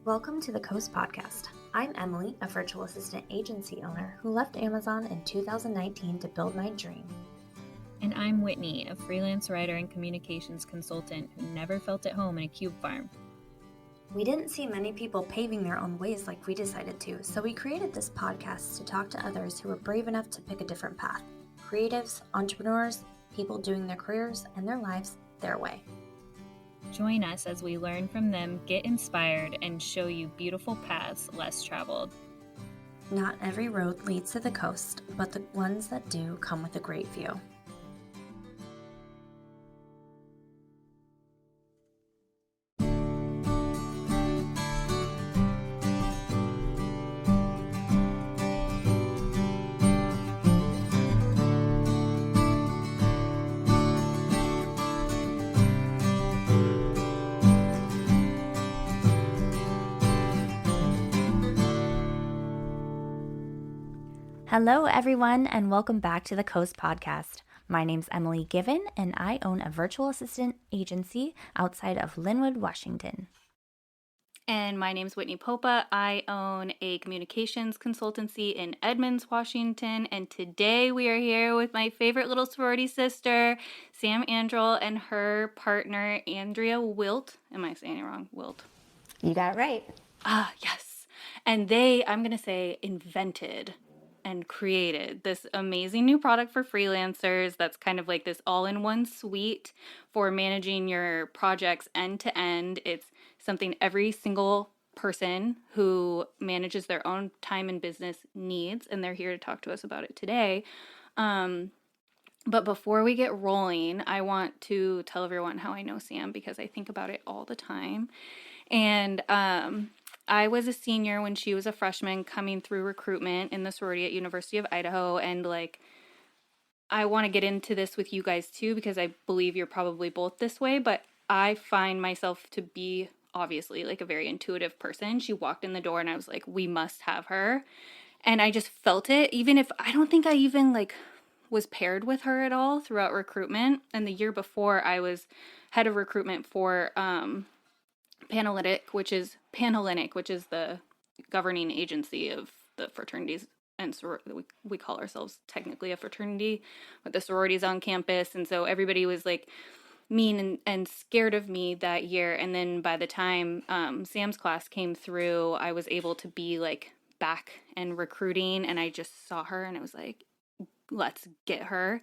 Welcome to the Coast Podcast. I'm Emilie, a virtual assistant agency owner who left Amazon in 2019 to build my dream. And I'm Whitney, a freelance writer and communications consultant who never felt at home in a cube farm. We didn't see many people paving their own ways like we decided to, so we created this podcast to talk to others who were brave enough to pick a different path. Creatives, entrepreneurs, people doing their careers and their lives their way. Join us as we learn from them, get inspired, and show you beautiful paths less traveled. Not every road leads to the coast, but the ones that do come with a great view. Hello, everyone, and welcome back to the Coast Podcast. My name's Emilie Given, and I own a virtual assistant agency outside of Lynnwood, Washington. And my name's Whitney Popa. I own a communications consultancy in Edmonds, Washington. And today we are here with my favorite little sorority sister, Sam Anderl, and her partner, Andrea Wildt. Am I saying it wrong? Wildt. You got it right. Ah, yes. And they, I'm going to say, invented and created this amazing new product for freelancers that's kind of like this all-in-one suite for managing your projects end to end. It's something every single person who manages their own time and business needs, and they're here to talk to us about it today. But before we get rolling, I want to tell everyone how I know Sam because I think about it all the time. And I was a senior when she was a freshman coming through recruitment in the sorority at University of Idaho. And I want to get into this with you guys too, because I believe you're probably both this way, but I find myself to be obviously like a very intuitive person. She walked in the door and I was like, we must have her. And I just felt it, even if I don't think I even was paired with her at all throughout recruitment. And the year before I was head of recruitment for, Panhellenic, which is the governing agency of the fraternities and sororities. We call ourselves technically a fraternity, with the sororities on campus. And so everybody was mean and scared of me that year. And then by the time Sam's class came through, I was able to be back and recruiting. And I just saw her and it was like, let's get her.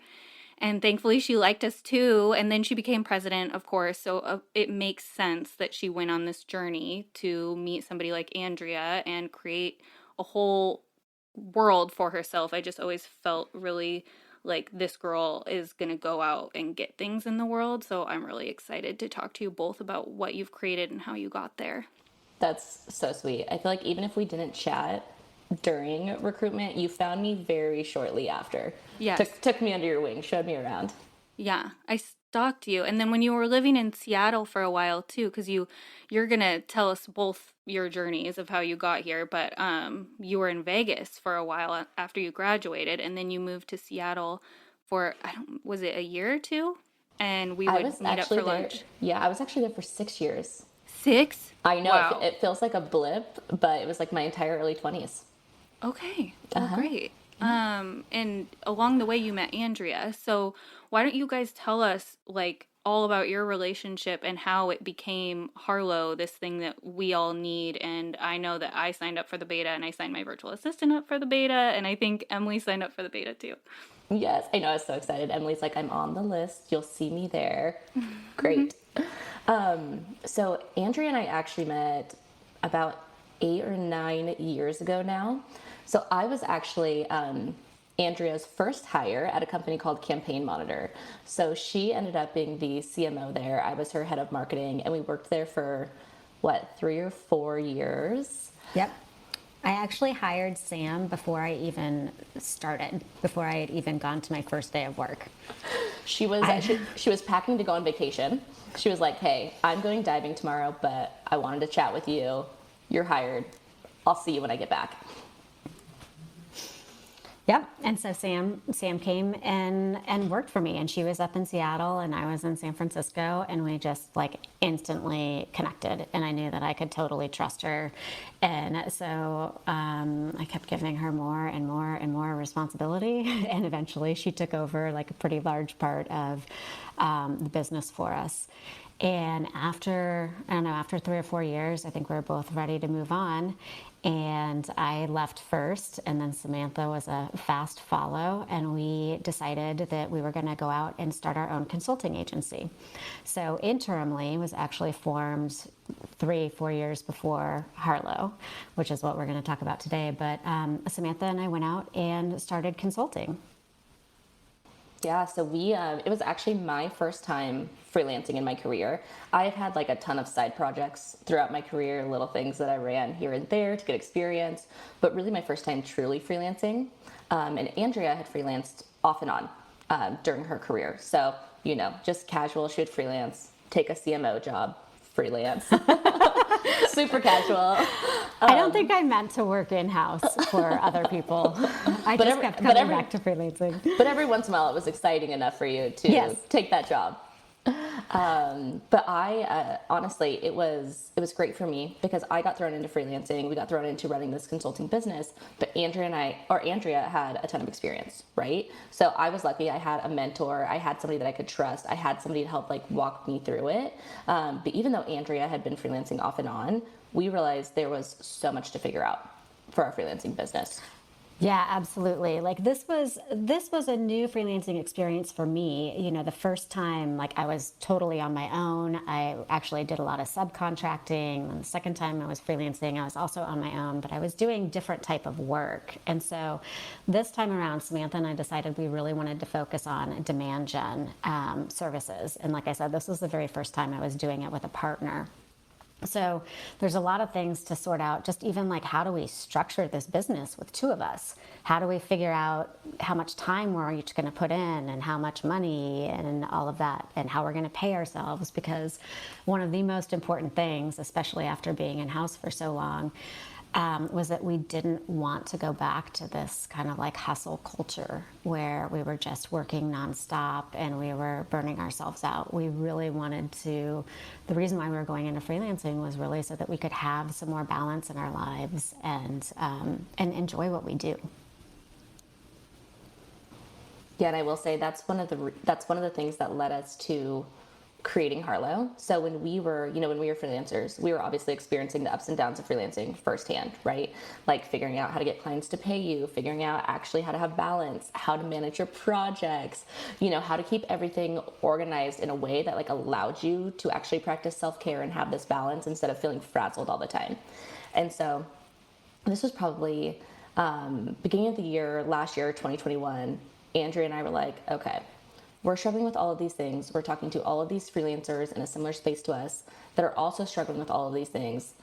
And thankfully she liked us too. And then she became president, of course. So it makes sense that she went on this journey to meet somebody like Andrea and create a whole world for herself. I just always felt really like this girl is going to go out and get things in the world. So I'm really excited to talk to you both about what you've created and how you got there. That's so sweet. I feel like even if we didn't chat during recruitment, you found me very shortly after. Yes. Took me under your wing, showed me around. Yeah, I stalked you. And then when you were living in Seattle for a while too, because you're going to tell us both your journeys of how you got here, but you were in Vegas for a while after you graduated, and then you moved to Seattle for, was it a year or two? And we would meet up for lunch. Yeah, I was actually there for 6 years. 6? I know, wow. It feels like a blip, but it was my entire early 20s. Okay, well, great. And along the way you met Andrea. So why don't you guys tell us all about your relationship and how it became Harlow, this thing that we all need. And I know that I signed up for the beta and I signed my virtual assistant up for the beta. And I think Emilie signed up for the beta too. Yes, I know. I was so excited. Emilie's like, I'm on the list. You'll see me there. Great. So Andrea and I actually met about 8 or 9 years ago now. So I was actually Andrea's first hire at a company called Campaign Monitor. So she ended up being the CMO there. I was her head of marketing, and we worked there for, 3 or 4 years? Yep. I actually hired Sam before I even started, before I had even gone to my first day of work. She was packing to go on vacation. She was like, hey, I'm going diving tomorrow, but I wanted to chat with you. You're hired. I'll see you when I get back. Yep. And so Sam came and worked for me, and she was up in Seattle and I was in San Francisco, and we just like instantly connected, and I knew that I could totally trust her. And so I kept giving her more and more and more responsibility, and eventually she took over like a pretty large part of the business for us. And after 3 or 4 years, I think we were both ready to move on. And I left first, and then Samantha was a fast follow, and we decided that we were going to go out and start our own consulting agency. So interimly was actually formed 3-4 years before Harlow, which is what we're going to talk about today. But Samantha and I went out and started consulting. Yeah, so it was actually my first time freelancing in my career. I've had like a ton of side projects throughout my career, little things that I ran here and there to get experience, but really my first time truly freelancing. And Andrea had freelanced off and on during her career. So, just casual, she would freelance, take a CMO job, freelance. Super casual. I don't think I meant to work in-house for other people. I just kept coming back to freelancing. But every once in a while, it was exciting enough for you to take that job. But I honestly, it was great for me because I got thrown into freelancing. We got thrown into running this consulting business. But Andrea had a ton of experience, right? So I was lucky. I had a mentor. I had somebody that I could trust. I had somebody to help like walk me through it. But even though Andrea had been freelancing off and on, we realized there was so much to figure out for our freelancing business. Yeah, absolutely. Like this was a new freelancing experience for me. The first time, like I was totally on my own. I actually did a lot of subcontracting. And the second time I was freelancing, I was also on my own, but I was doing different type of work. And so this time around, Samantha and I decided we really wanted to focus on demand gen services. And like I said, this was the very first time I was doing it with a partner. So there's a lot of things to sort out, just even like how do we structure this business with two of us? How do we figure out how much time we're each going to put in and how much money and all of that and how we're going to pay ourselves? Because one of the most important things, especially after being in-house for so long, was that we didn't want to go back to this kind of like hustle culture where we were just working nonstop and we were burning ourselves out. We really wanted to, the reason why we were going into freelancing was really so that we could have some more balance in our lives and enjoy what we do. Yeah, and I will say that's one of the things that led us to creating Harlow. So when we were freelancers, we were obviously experiencing the ups and downs of freelancing firsthand, right? Like figuring out how to get clients to pay you, figuring out actually how to have balance, how to manage your projects, how to keep everything organized in a way that like allowed you to actually practice self-care and have this balance instead of feeling frazzled all the time. And so this was probably beginning of the year, last year, 2021, Andrea and I were like, okay, we're struggling with all of these things. We're talking to all of these freelancers in a similar space to us that are also struggling with all of these things.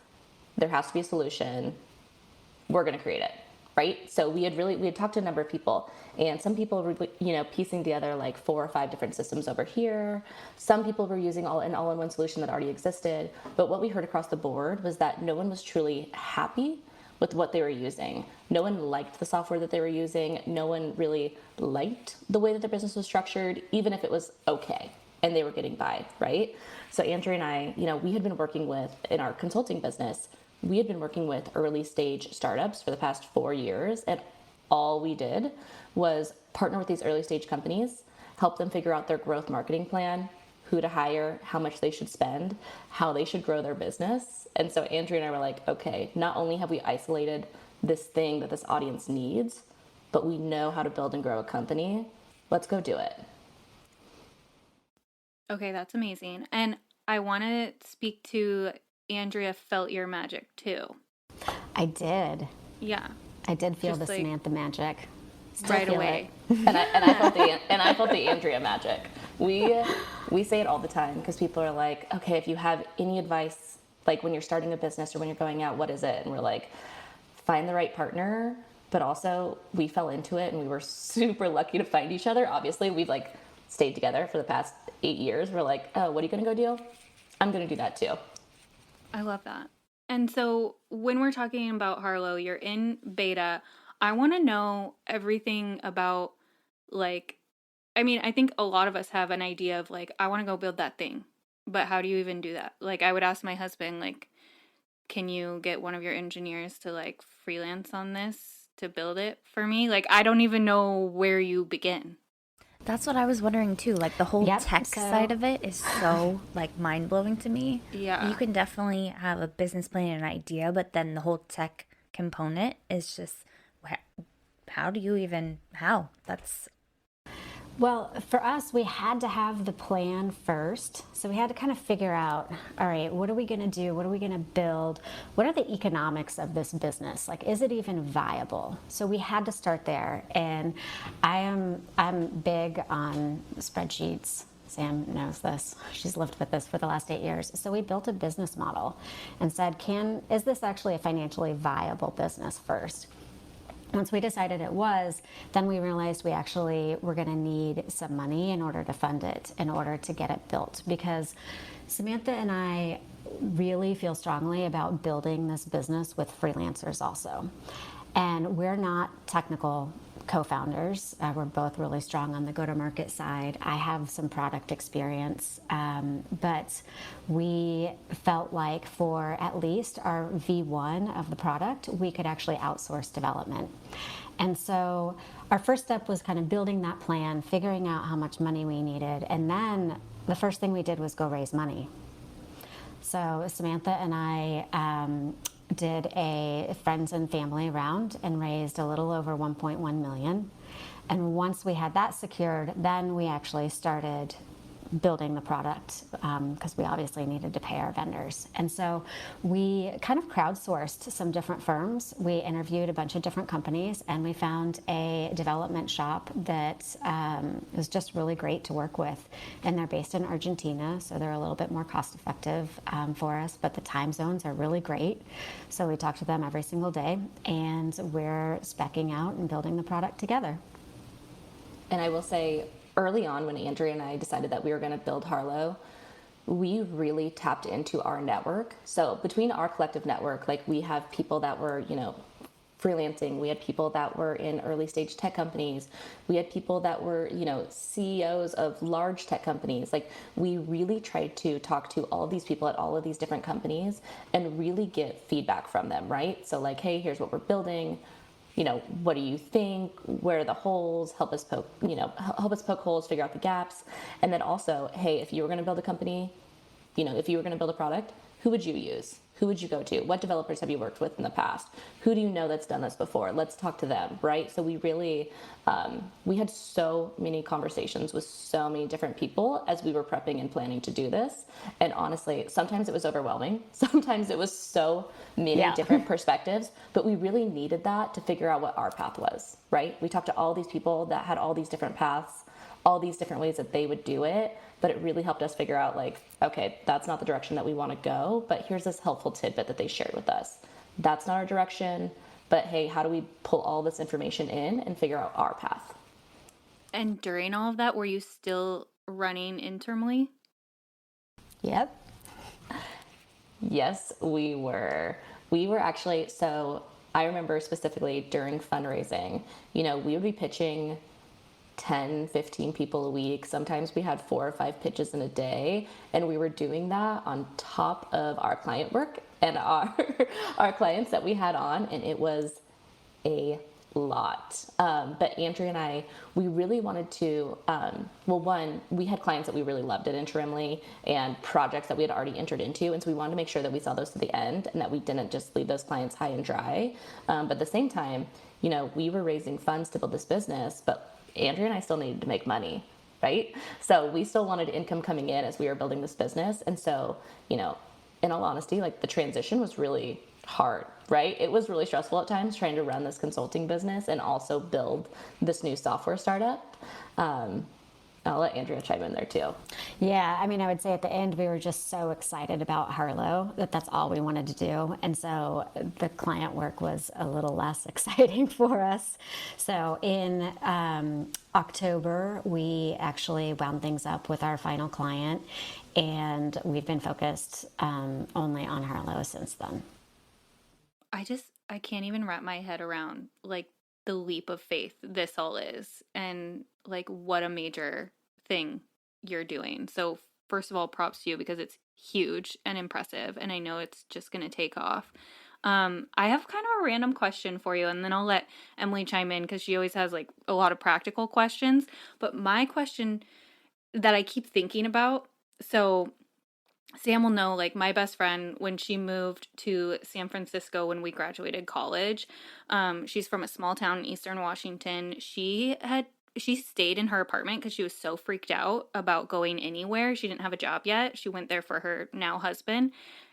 There has to be a solution. We're going to create it, right? So we had talked to a number of people, and some people were, piecing together like 4 or 5 different systems over here. Some people were using an all-in-one solution that already existed. But what we heard across the board was that no one was truly happy with what they were using. No one liked the software that they were using. No one really liked the way that their business was structured, even if it was okay and they were getting by, right? So Andrea and I, we had been working with, in our consulting business, we had been working with early stage startups for the past 4 years. And all we did was partner with these early stage companies, help them figure out their growth marketing plan, who to hire, how much they should spend, how they should grow their business. And so Andrea and I were like, okay, not only have we isolated this thing that this audience needs, but we know how to build and grow a company. Let's go do it. Okay, that's amazing. And I want to speak to Andrea felt your magic too. I did. Yeah. I did feel Just the like, Samantha magic. Still right feel away. And I felt the Andrea magic. We say it all the time because people are like, okay, if you have any advice, like when you're starting a business or when you're going out, what is it? And we're like, find the right partner. But also we fell into it and we were super lucky to find each other. Obviously we've like stayed together for the past 8 years. We're like, oh, what are you going to go do? I'm going to do that too. I love that. And so when we're talking about Harlow, you're in beta. I want to know everything about, like, I mean, I think a lot of us have an idea of like, I want to go build that thing, but how do you even do that? Like, I would ask my husband, like, can you get one of your engineers to like freelance on this to build it for me? Like, I don't even know where you begin. That's what I was wondering too. Like the whole Yep, tech so- side of it is so like mind blowing to me. Yeah. You can definitely have a business plan and an idea, but then the whole tech component is just how do you even how? That's Well, for us, we had to have the plan first. So we had to kind of figure out, all right, what are we going to do? What are we going to build? What are the economics of this business? Like, is it even viable? So we had to start there. And I'm big on spreadsheets. Sam knows this. She's lived with this for the last 8 years. So we built a business model and said, is this actually a financially viable business first? Once we decided it was, then we realized we actually were going to need some money in order to fund it, in order to get it built. Because Samantha and I really feel strongly about building this business with freelancers also. And we're not technical co-founders. We're both really strong on the go-to-market side. I have some product experience, but we felt like for at least our V1 of the product, we could actually outsource development. And so our first step was kind of building that plan, figuring out how much money we needed, and then the first thing we did was go raise money. So Samantha and I did a friends and family round and raised a little over 1.1 million. And once we had that secured, then we actually started building the product because we obviously needed to pay our vendors. And so we kind of crowdsourced some different firms. We interviewed a bunch of different companies, and we found a development shop that was just really great to work with. And they're based in Argentina, so they're a little bit more cost effective for us, but the time zones are really great. So we talk to them every single day, and we're speccing out and building the product together. And I will say, early on when Andrea and I decided that we were going to build Harlow, we really tapped into our network. So between our collective network, like we have people that were, freelancing. We had people that were in early stage tech companies. We had people that were, CEOs of large tech companies. Like we really tried to talk to all of these people at all of these different companies and really get feedback from them, right? So like, hey, here's what we're building. What do you think? Where are the holes? Help us poke holes, figure out the gaps. And then also, hey, if you were going to build a company, if you were going to build a product, who would you use? Who would you go to? What developers have you worked with in the past? Who do you know that's done this before? Let's talk to them, right? So we really, we had so many conversations with so many different people as we were prepping and planning to do this. And honestly, sometimes it was overwhelming. Sometimes it was so many different perspectives, but we really needed that to figure out what our path was, right? We talked to all these people that had all these different paths, all these different ways that they would do it, but it really helped us figure out like, okay, that's not the direction that we want to go, but here's this helpful tidbit that they shared with us. That's not our direction, but hey, how do we pull all this information in and figure out our path? And during all of that, were you still running internally? Yep. Yes, we were. We were actually, so I remember specifically during fundraising, we would be pitching 10, 15 people a week. Sometimes we had 4 or 5 pitches in a day, and we were doing that on top of our client work and our clients that we had on, and it was a lot. But Andrea and I, we really wanted to, one, we had clients that we really loved at Interimly and projects that we had already entered into, and so we wanted to make sure that we saw those to the end and that we didn't just leave those clients high and dry. But at the same time, we were raising funds to build this business, but Andrea and I still needed to make money, right? So we still wanted income coming in as we were building this business. And so, in all honesty, like the transition was really hard, right? It was really stressful at times trying to run this consulting business and also build this new software startup. I'll let Andrea chime in there too. Yeah, I would say at the end, we were just so excited about Harlow that that's all we wanted to do. And so the client work was a little less exciting for us. So in October, we actually wound things up with our final client, and we've been focused only on Harlow since then. I can't even wrap my head around like the leap of faith this all is, and like what a major thing you're doing. So first of all, props to you, because it's huge and impressive, and I know it's just going to take off. I have kind of a random question for you, and then I'll let Emilie chime in because she always has like a lot of practical questions. But my question that I keep thinking about, so Sam will know, like my best friend, when she moved to San Francisco when we graduated college, she's from a small town in Eastern Washington. She stayed in her apartment because she was so freaked out about going anywhere. She didn't have a job yet. She went there for her now husband.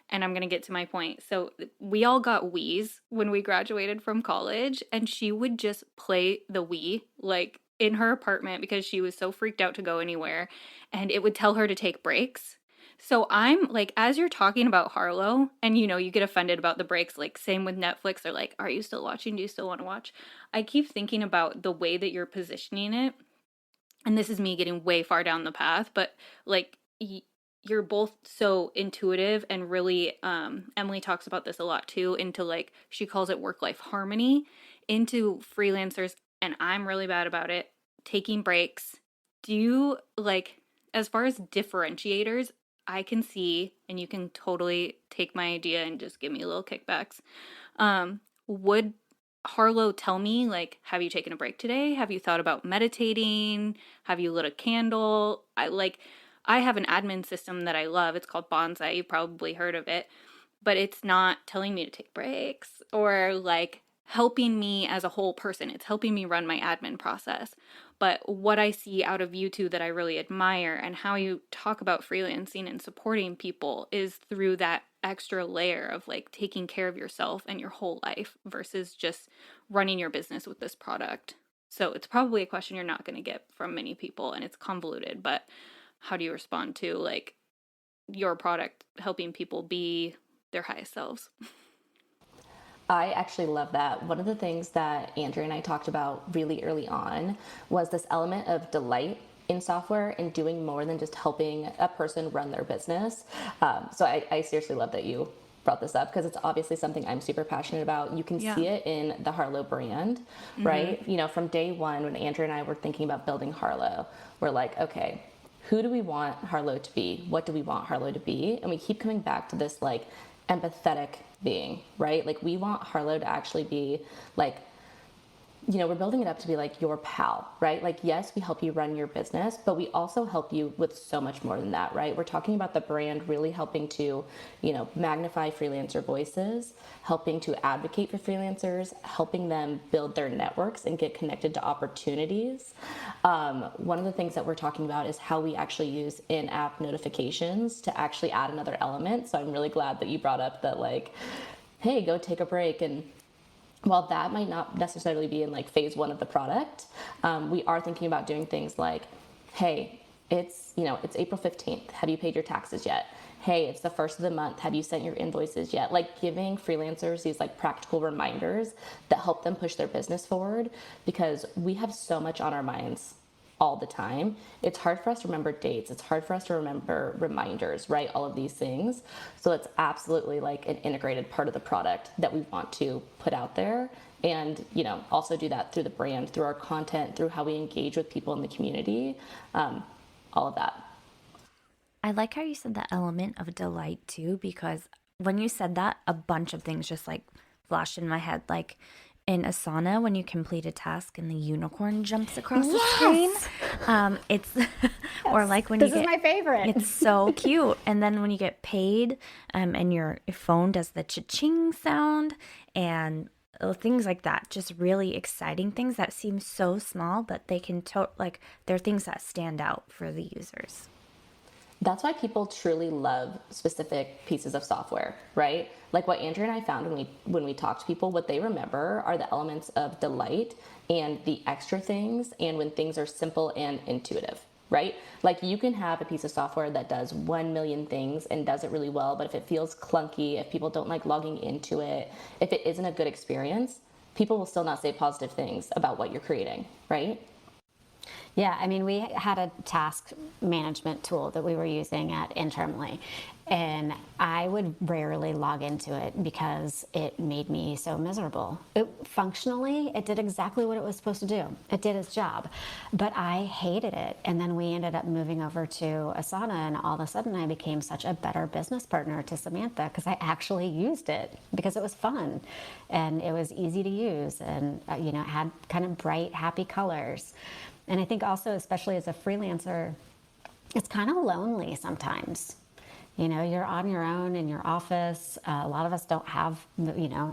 And I'm going to get to my point. So we all got Wii's when we graduated from college, and she would just play the Wii like in her apartment because she was so freaked out to go anywhere, and it would tell her to take breaks. So I'm like, as you're talking about Harlow, and you get offended about the breaks, like same with Netflix. They're like, are you still watching? Do you still want to watch? I keep thinking about the way that you're positioning it. And this is me getting way far down the path, but like you're both so intuitive and really, Emilie talks about this a lot too, into like, she calls it work-life harmony, into freelancers, and I'm really bad about it, taking breaks. Do you, like, as far as differentiators, I can see, and you can totally take my idea and just give me little kickbacks. Would Harlow tell me, like, have you taken a break today? Have you thought about meditating? Have you lit a candle? I have an admin system that I love. It's called Bonsai. You've probably heard of it. But it's not telling me to take breaks or like helping me as a whole person. It's helping me run my admin process. But what I see out of you two that I really admire, and how you talk about freelancing and supporting people, is through that extra layer of like taking care of yourself and your whole life versus just running your business with this product. So it's probably a question you're not going to get from many people, and it's convoluted, but how do you respond to like your product helping people be their highest selves? I actually love that. One of the things that Andrea and I talked about really early on was this element of delight in software and doing more than just helping a person run their business. So I seriously love that you brought this up, because it's obviously something I'm super passionate about. You can see it in the Harlow brand, right? From day one, when Andrea and I were thinking about building Harlow, we're like, okay, who do we want Harlow to be? What do we want Harlow to be? And we keep coming back to this like empathetic being, right? Like we want Harlow to actually be like, we're building it up to be like your pal, right? Like, yes, we help you run your business, but we also help you with so much more than that, right? We're talking about the brand really helping to, magnify freelancer voices, helping to advocate for freelancers, helping them build their networks and get connected to opportunities. One of the things that we're talking about is how we actually use in-app notifications to actually add another element. So I'm really glad that you brought up that, like, hey, go take a break. And while that might not necessarily be in like phase one of the product, we are thinking about doing things like, hey, it's April 15th. Have you paid your taxes yet? Hey, it's the first of the month. Have you sent your invoices yet? Like giving freelancers these like practical reminders that help them push their business forward, because we have so much on our minds all the time. It's hard for us to remember dates. It's hard for us to remember reminders, right? All of these things. So it's absolutely like an integrated part of the product that we want to put out there, and, also do that through the brand, through our content, through how we engage with people in the community, all of that. I like how you said that element of delight too, because when you said that, a bunch of things just like flashed in my head. Like in Asana, when you complete a task and the unicorn jumps across the screen, it's or like when this is my favorite. It's so cute. And then when you get paid, and your phone does the cha-ching sound, and things like that, just really exciting things that seem so small, but they can they're things that stand out for the users. That's why people truly love specific pieces of software, right? Like what Andrea and I found when we talk to people, what they remember are the elements of delight and the extra things, and when things are simple and intuitive, right? Like you can have a piece of software that does 1 million things and does it really well, but if it feels clunky, if people don't like logging into it, if it isn't a good experience, people will still not say positive things about what you're creating, right? Yeah, I mean, we had a task management tool that we were using internally, and I would rarely log into it because it made me so miserable. Functionally, it did exactly what it was supposed to do. It did its job, but I hated it. And then we ended up moving over to Asana, and all of a sudden I became such a better business partner to Samantha because I actually used it because it was fun and it was easy to use, and it had kind of bright, happy colors. And I think also, especially as a freelancer, it's kind of lonely sometimes. You're on your own in your office. A lot of us don't have,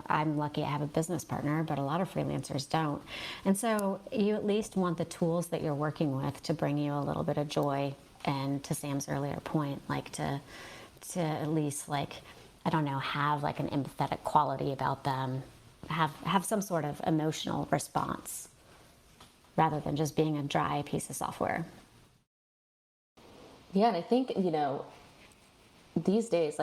I'm lucky I have a business partner, but a lot of freelancers don't. And so you at least want the tools that you're working with to bring you a little bit of joy. And to Sam's earlier point, like to at least I don't know, have like an empathetic quality about them, have some sort of emotional response, rather than just being a dry piece of software. Yeah, and I think, these days,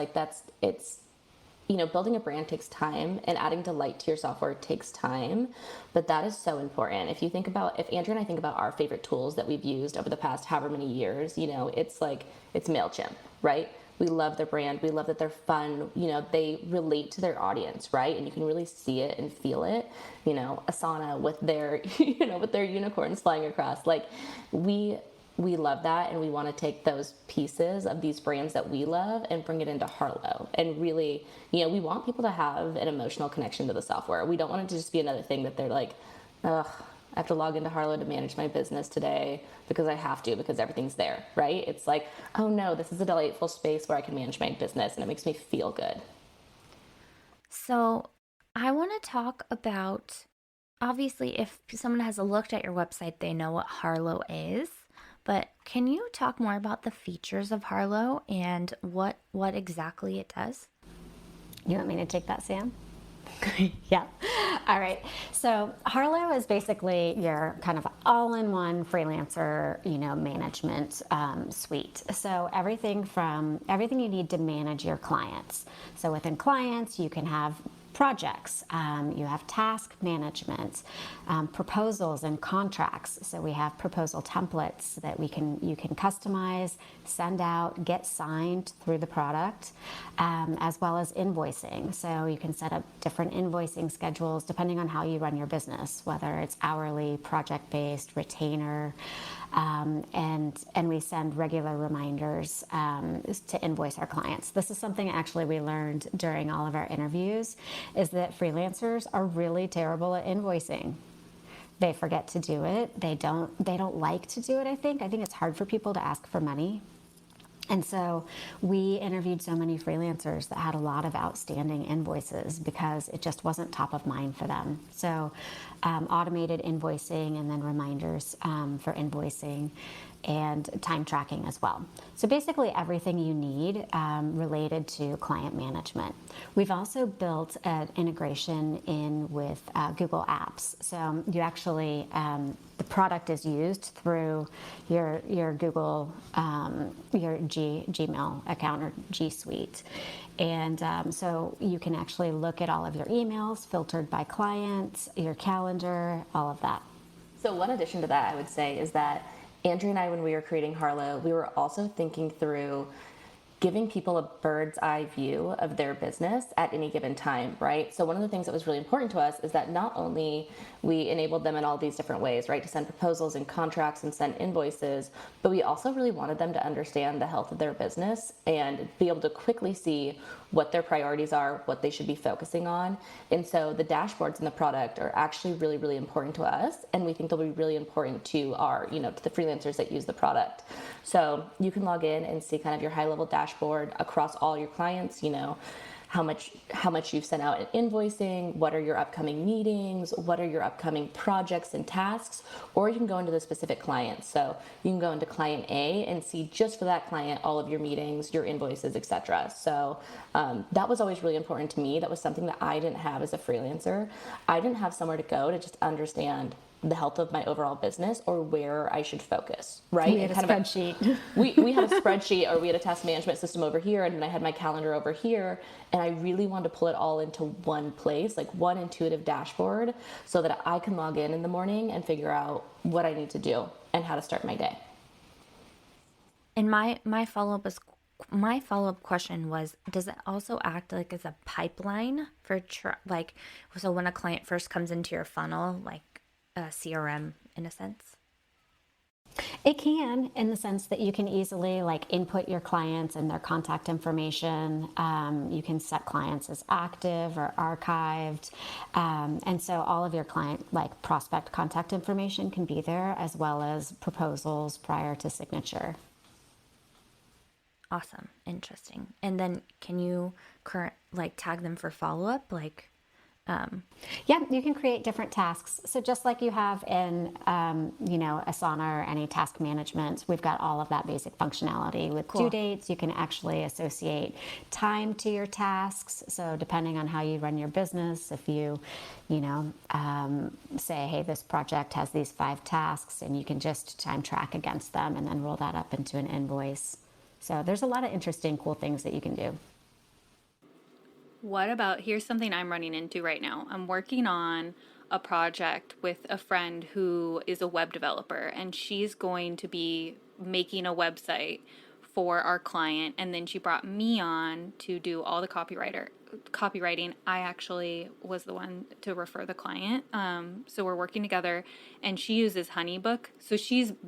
building a brand takes time, and adding delight to your software takes time, but that is so important. If Andrea and I think about our favorite tools that we've used over the past however many years, it's MailChimp, right? We love their brand. We love that they're fun. They relate to their audience, right? And you can really see it and feel it. Asana with their, with their unicorns flying across. We love that, and we want to take those pieces of these brands that we love and bring it into Harlow. And really, we want people to have an emotional connection to the software. We don't want it to just be another thing that they're like, ugh, I have to log into Harlow to manage my business today because I have to, because everything's there, right? It's like, oh no, this is a delightful space where I can manage my business and it makes me feel good. So I want to talk about, obviously, if someone has looked at your website, they know what Harlow is. But can you talk more about the features of Harlow and what exactly it does? You want me to take that, Sam? Yeah. All right. So Harlow is basically your kind of all-in-one freelancer, management suite. So everything you need to manage your clients. So within clients, you can have projects, you have task management, proposals and contracts. So we have proposal templates that you can customize, send out, get signed through the product, as well as invoicing. So you can set up different invoicing schedules depending on how you run your business, whether it's hourly, project-based, retainer, and we send regular reminders to invoice our clients. This is something actually we learned during all of our interviews, is that freelancers are really terrible at invoicing. They forget to do it. They don't like to do it, I think. I think it's hard for people to ask for money. And so we interviewed so many freelancers that had a lot of outstanding invoices because it just wasn't top of mind for them. So automated invoicing and then reminders for invoicing and time tracking as well. So basically everything you need related to client management. We've also built an integration in with Google Apps. So you actually, the product is used through your Google, your Gmail account or G Suite. And so you can actually look at all of your emails filtered by clients, your calendar, all of that. So one addition to that, I would say, is that Andrea and I, when we were creating Harlow, we were also thinking through giving people a bird's eye view of their business at any given time, right? So one of the things that was really important to us is that not only we enabled them in all these different ways, right, to send proposals and contracts and send invoices, but we also really wanted them to understand the health of their business and be able to quickly see what their priorities are, what they should be focusing on. And so the dashboards in the product are actually really, really important to us, and we think they'll be really important to our, to the freelancers that use the product. So you can log in and see kind of your high-level dashboard across all your clients, how much you've sent out in invoicing, what are your upcoming meetings, what are your upcoming projects and tasks, or you can go into the specific clients. So you can go into client A and see just for that client all of your meetings, your invoices, etc. So that was always really important to me. That was something that I didn't have as a freelancer. I didn't have somewhere to go to just understand the health of my overall business or where I should focus, right? We had a spreadsheet. We had a spreadsheet, or we had a task management system over here, and then I had my calendar over here, and I really wanted to pull it all into one place, like one intuitive dashboard, so that I can log in the morning and figure out what I need to do and how to start my day. And my follow-up question was, does it also act like as a pipeline for so when a client first comes into your funnel, like a CRM in a sense? It can, in the sense that you can easily like input your clients and their contact information. You can set clients as active or archived. And so all of your client, like prospect contact information can be there, as well as proposals prior to signature. Awesome. Interesting. And then can you tag them for follow-up? Yeah, you can create different tasks. So just like you have in, Asana or any task management, we've got all of that basic functionality with due dates. You can actually associate time to your tasks. So depending on how you run your business, if you say, hey, this project has these 5 tasks, and you can just time track against them and then roll that up into an invoice. So there's a lot of interesting, cool things that you can do. What about, here's something I'm running into right now. I'm working on a project with a friend who is a web developer, and she's going to be making a website for our client, and then she brought me on to do all the copywriting. I actually was the one to refer the client. So we're working together, and she uses HoneyBook. So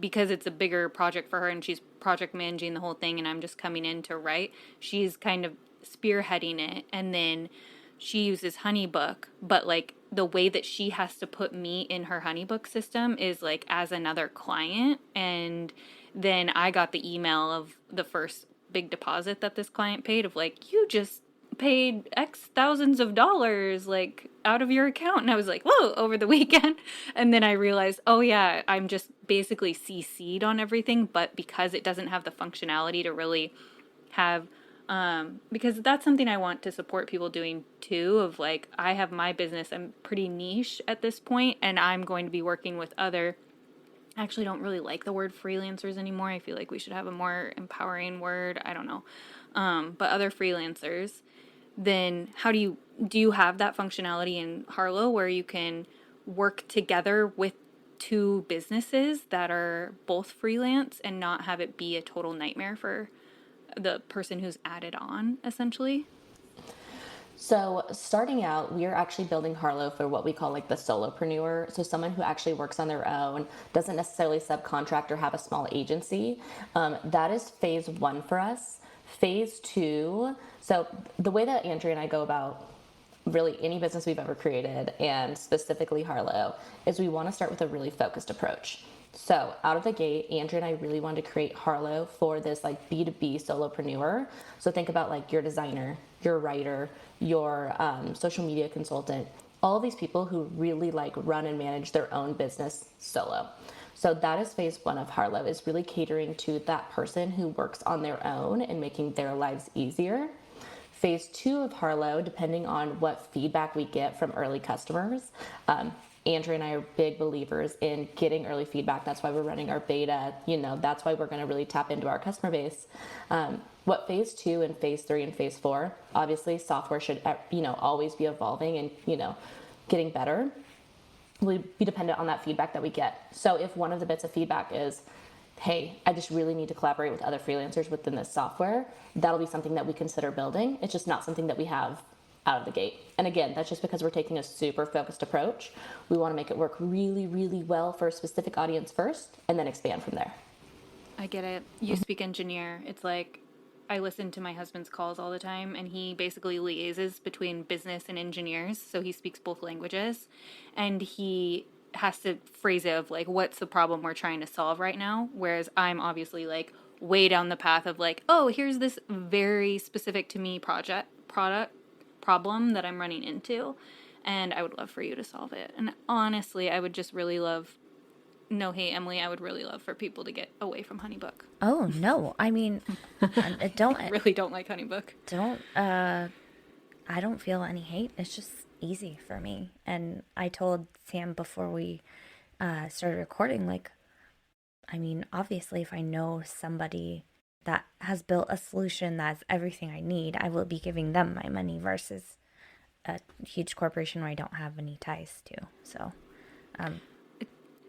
because it's a bigger project for her and she's project managing the whole thing and I'm just coming in to write, she's kind of spearheading it, and then she uses HoneyBook, but like the way that she has to put me in her HoneyBook system is like as another client. And then I got the email of the first big deposit that this client paid, of like, you just paid X thousands of dollars like out of your account. And I was like, whoa, over the weekend. And then I realized, oh yeah, I'm just basically CC'd on everything, but because it doesn't have the functionality to really have because that's something I want to support people doing too, of like, I have my business, I'm pretty niche at this point, and I'm going to be working with I actually don't really like the word freelancers anymore. I feel like we should have a more empowering word. I don't know. But other freelancers, then how do you have that functionality in Harlow where you can work together with 2 businesses that are both freelance and not have it be a total nightmare for the person who's added on, essentially? So starting out, we are actually building Harlow for what we call like the solopreneur. So someone who actually works on their own, doesn't necessarily subcontract or have a small agency. That is phase 1 for us. Phase 2, so the way that Andrea and I go about really any business we've ever created, and specifically Harlow, is we want to start with a really focused approach. So out of the gate, Andrea and I really wanted to create Harlow for this like B2B solopreneur. So think about like your designer, your writer, your social media consultant, all of these people who really like run and manage their own business solo. So that is phase 1 of Harlow, is really catering to that person who works on their own and making their lives easier. Phase 2 of Harlow, depending on what feedback we get from early customers, Andrea and I are big believers in getting early feedback. That's why we're running our beta. That's why we're going to really tap into our customer base. What phase 2 and phase 3 and phase 4, obviously software should, always be evolving and, getting better. Will be dependent on that feedback that we get. So if one of the bits of feedback is, hey, I just really need to collaborate with other freelancers within this software, that'll be something that we consider building. It's just not something that we have out of the gate. And again, that's just because we're taking a super focused approach. We want to make it work really, really well for a specific audience first, and then expand from there. I get it. You speak engineer. It's like, I listen to my husband's calls all the time, and he basically liaises between business and engineers. So he speaks both languages, and he has to phrase it of like, what's the problem we're trying to solve right now? Whereas I'm obviously like way down the path of like, oh, here's this very specific to me product problem that I'm running into, and I would love for you to solve it. And honestly, I would just really love, no hate, Emilie, I would really love for people to get away from HoneyBook. Oh, no. I mean, I really don't like HoneyBook. I don't feel any hate. It's just easy for me. And I told Sam before we started recording, like, I mean, obviously, if I know somebody that has built a solution that's everything I need, I will be giving them my money versus a huge corporation where I don't have any ties to. So,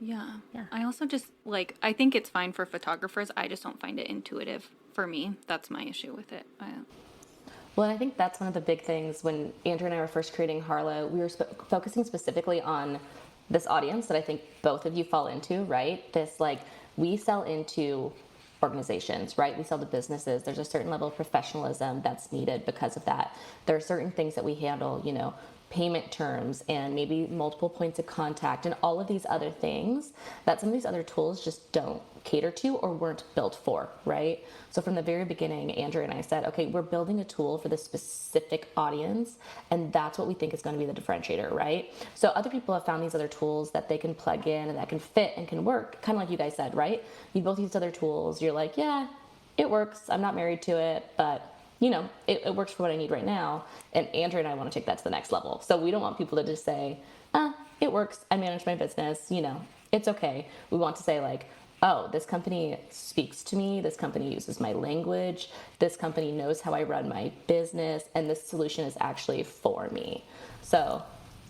Yeah. Yeah. I also just, like, I think it's fine for photographers. I just don't find it intuitive for me. That's my issue with it. Well, I think that's one of the big things when Andrew and I were first creating Harlow, we were focusing specifically on this audience that I think both of you fall into, right? This, like, we sell into organizations, right? We sell to businesses. There's a certain level of professionalism that's needed because of that. There are certain things that we handle, you know, payment terms and maybe multiple points of contact and all of these other things that some of these other tools just don't cater to or weren't built for, right? So from the very beginning, Andrea and I said, okay, we're building a tool for this specific audience, and that's what we think is going to be the differentiator, right? So other people have found these other tools that they can plug in and that can fit and can work, kind of like you guys said, right? You both use other tools. You're like, yeah, it works. I'm not married to it, but you know, it works for what I need right now. And Andrea and I want to take that to the next level. So we don't want people to just say, it works. I manage my business. You know, it's okay. We want to say, like, oh, this company speaks to me. This company uses my language. This company knows how I run my business. And this solution is actually for me. So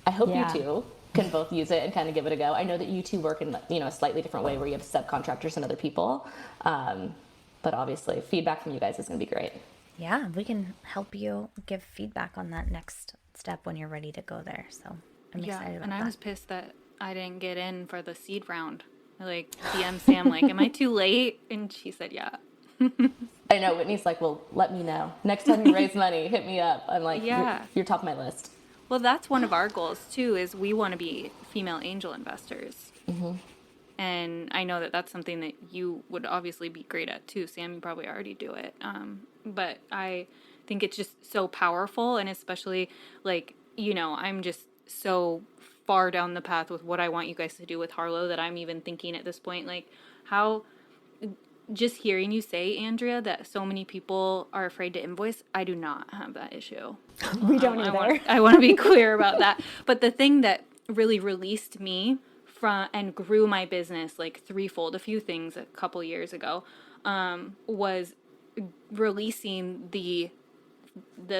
I hope you two can both use it and kind of give it a go. I know that you two work in, you know, a slightly different way where you have subcontractors and other people. But obviously feedback from you guys is going to be great. Yeah, we can help you give feedback on that next step when you're ready to go there. So I'm excited about that. And I was pissed that I didn't get in for the seed round. I, like, DM Sam, like, am I too late? And she said, yeah. I know. Whitney's like, well, let me know. Next time you raise money, hit me up. I'm like, you're top of my list. Well, that's one of our goals, too, is we want to be female angel investors. Mm-hmm. And I know that that's something that you would obviously be great at, too. Sam, you probably already do it. But I think it's just so powerful. And especially, like, you know, I'm just so far down the path with what I want you guys to do with Harlow that I'm even thinking at this point, like, how... Just hearing you say, Andrea, that so many people are afraid to invoice, I do not have that issue. We don't either. I want to be clear about that. But the thing that really released me from and grew my business like threefold, a few things a couple years ago, was releasing the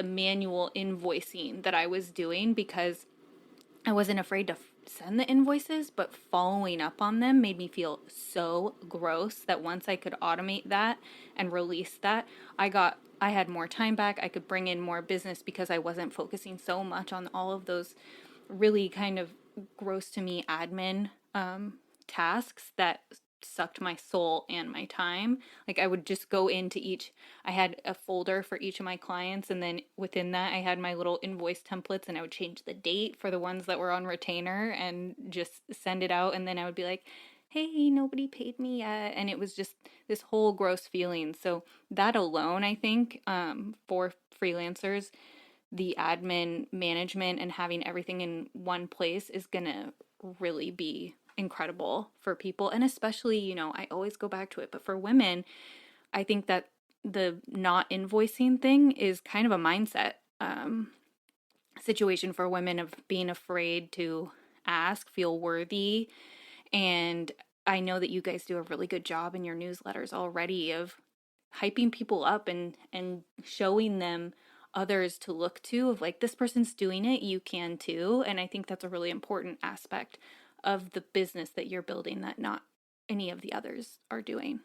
manual invoicing that I was doing, because I wasn't afraid to send the invoices, but following up on them made me feel so gross that once I could automate that and release that, I had more time back. I could bring in more business because I wasn't focusing so much on all of those really kind of gross to me admin tasks that sucked my soul and my time. Like, I would just go into I had a folder for each of my clients, and then within that I had my little invoice templates, and I would change the date for the ones that were on retainer and just send it out. And then I would be like, hey, nobody paid me yet. And it was just this whole gross feeling. So that alone, I think, for freelancers, the admin management and having everything in one place is gonna really be incredible for people. And especially, you know, I always go back to it, but for women, I think that the not invoicing thing is kind of a mindset situation for women, of being afraid to ask, feel worthy. And I know that you guys do a really good job in your newsletters already of hyping people up and showing them others to look to, of like, this person's doing it, you can too. And I think that's a really important aspect of the business that you're building that not any of the others are doing.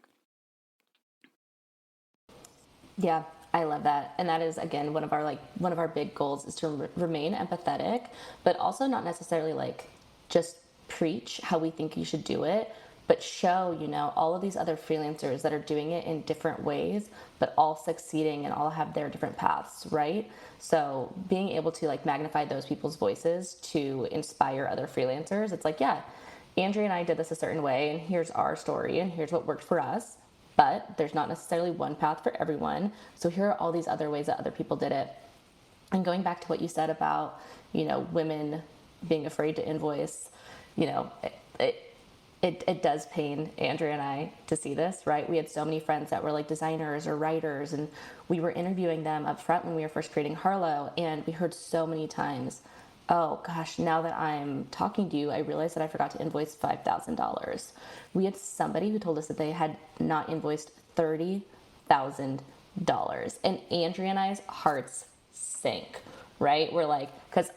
Yeah, I love that. And that is, again, one of our big goals is to remain empathetic, but also not necessarily like just preach how we think you should do it, but show, you know, all of these other freelancers that are doing it in different ways, but all succeeding and all have their different paths, right? So being able to like magnify those people's voices to inspire other freelancers, it's like, yeah, Andrea and I did this a certain way, and here's our story, and here's what worked for us. But there's not necessarily one path for everyone. So here are all these other ways that other people did it. And going back to what you said about, you know, women being afraid to invoice, you know, it does pain Andrea and I to see this, right? We had so many friends that were like designers or writers, and we were interviewing them up front when we were first creating Harlow, and we heard so many times, Oh gosh, now that I'm talking to you, I realized that I forgot to invoice $5,000. We had somebody who told us that they had not invoiced $30,000. And Andrea and I's hearts sank, right? We're like, because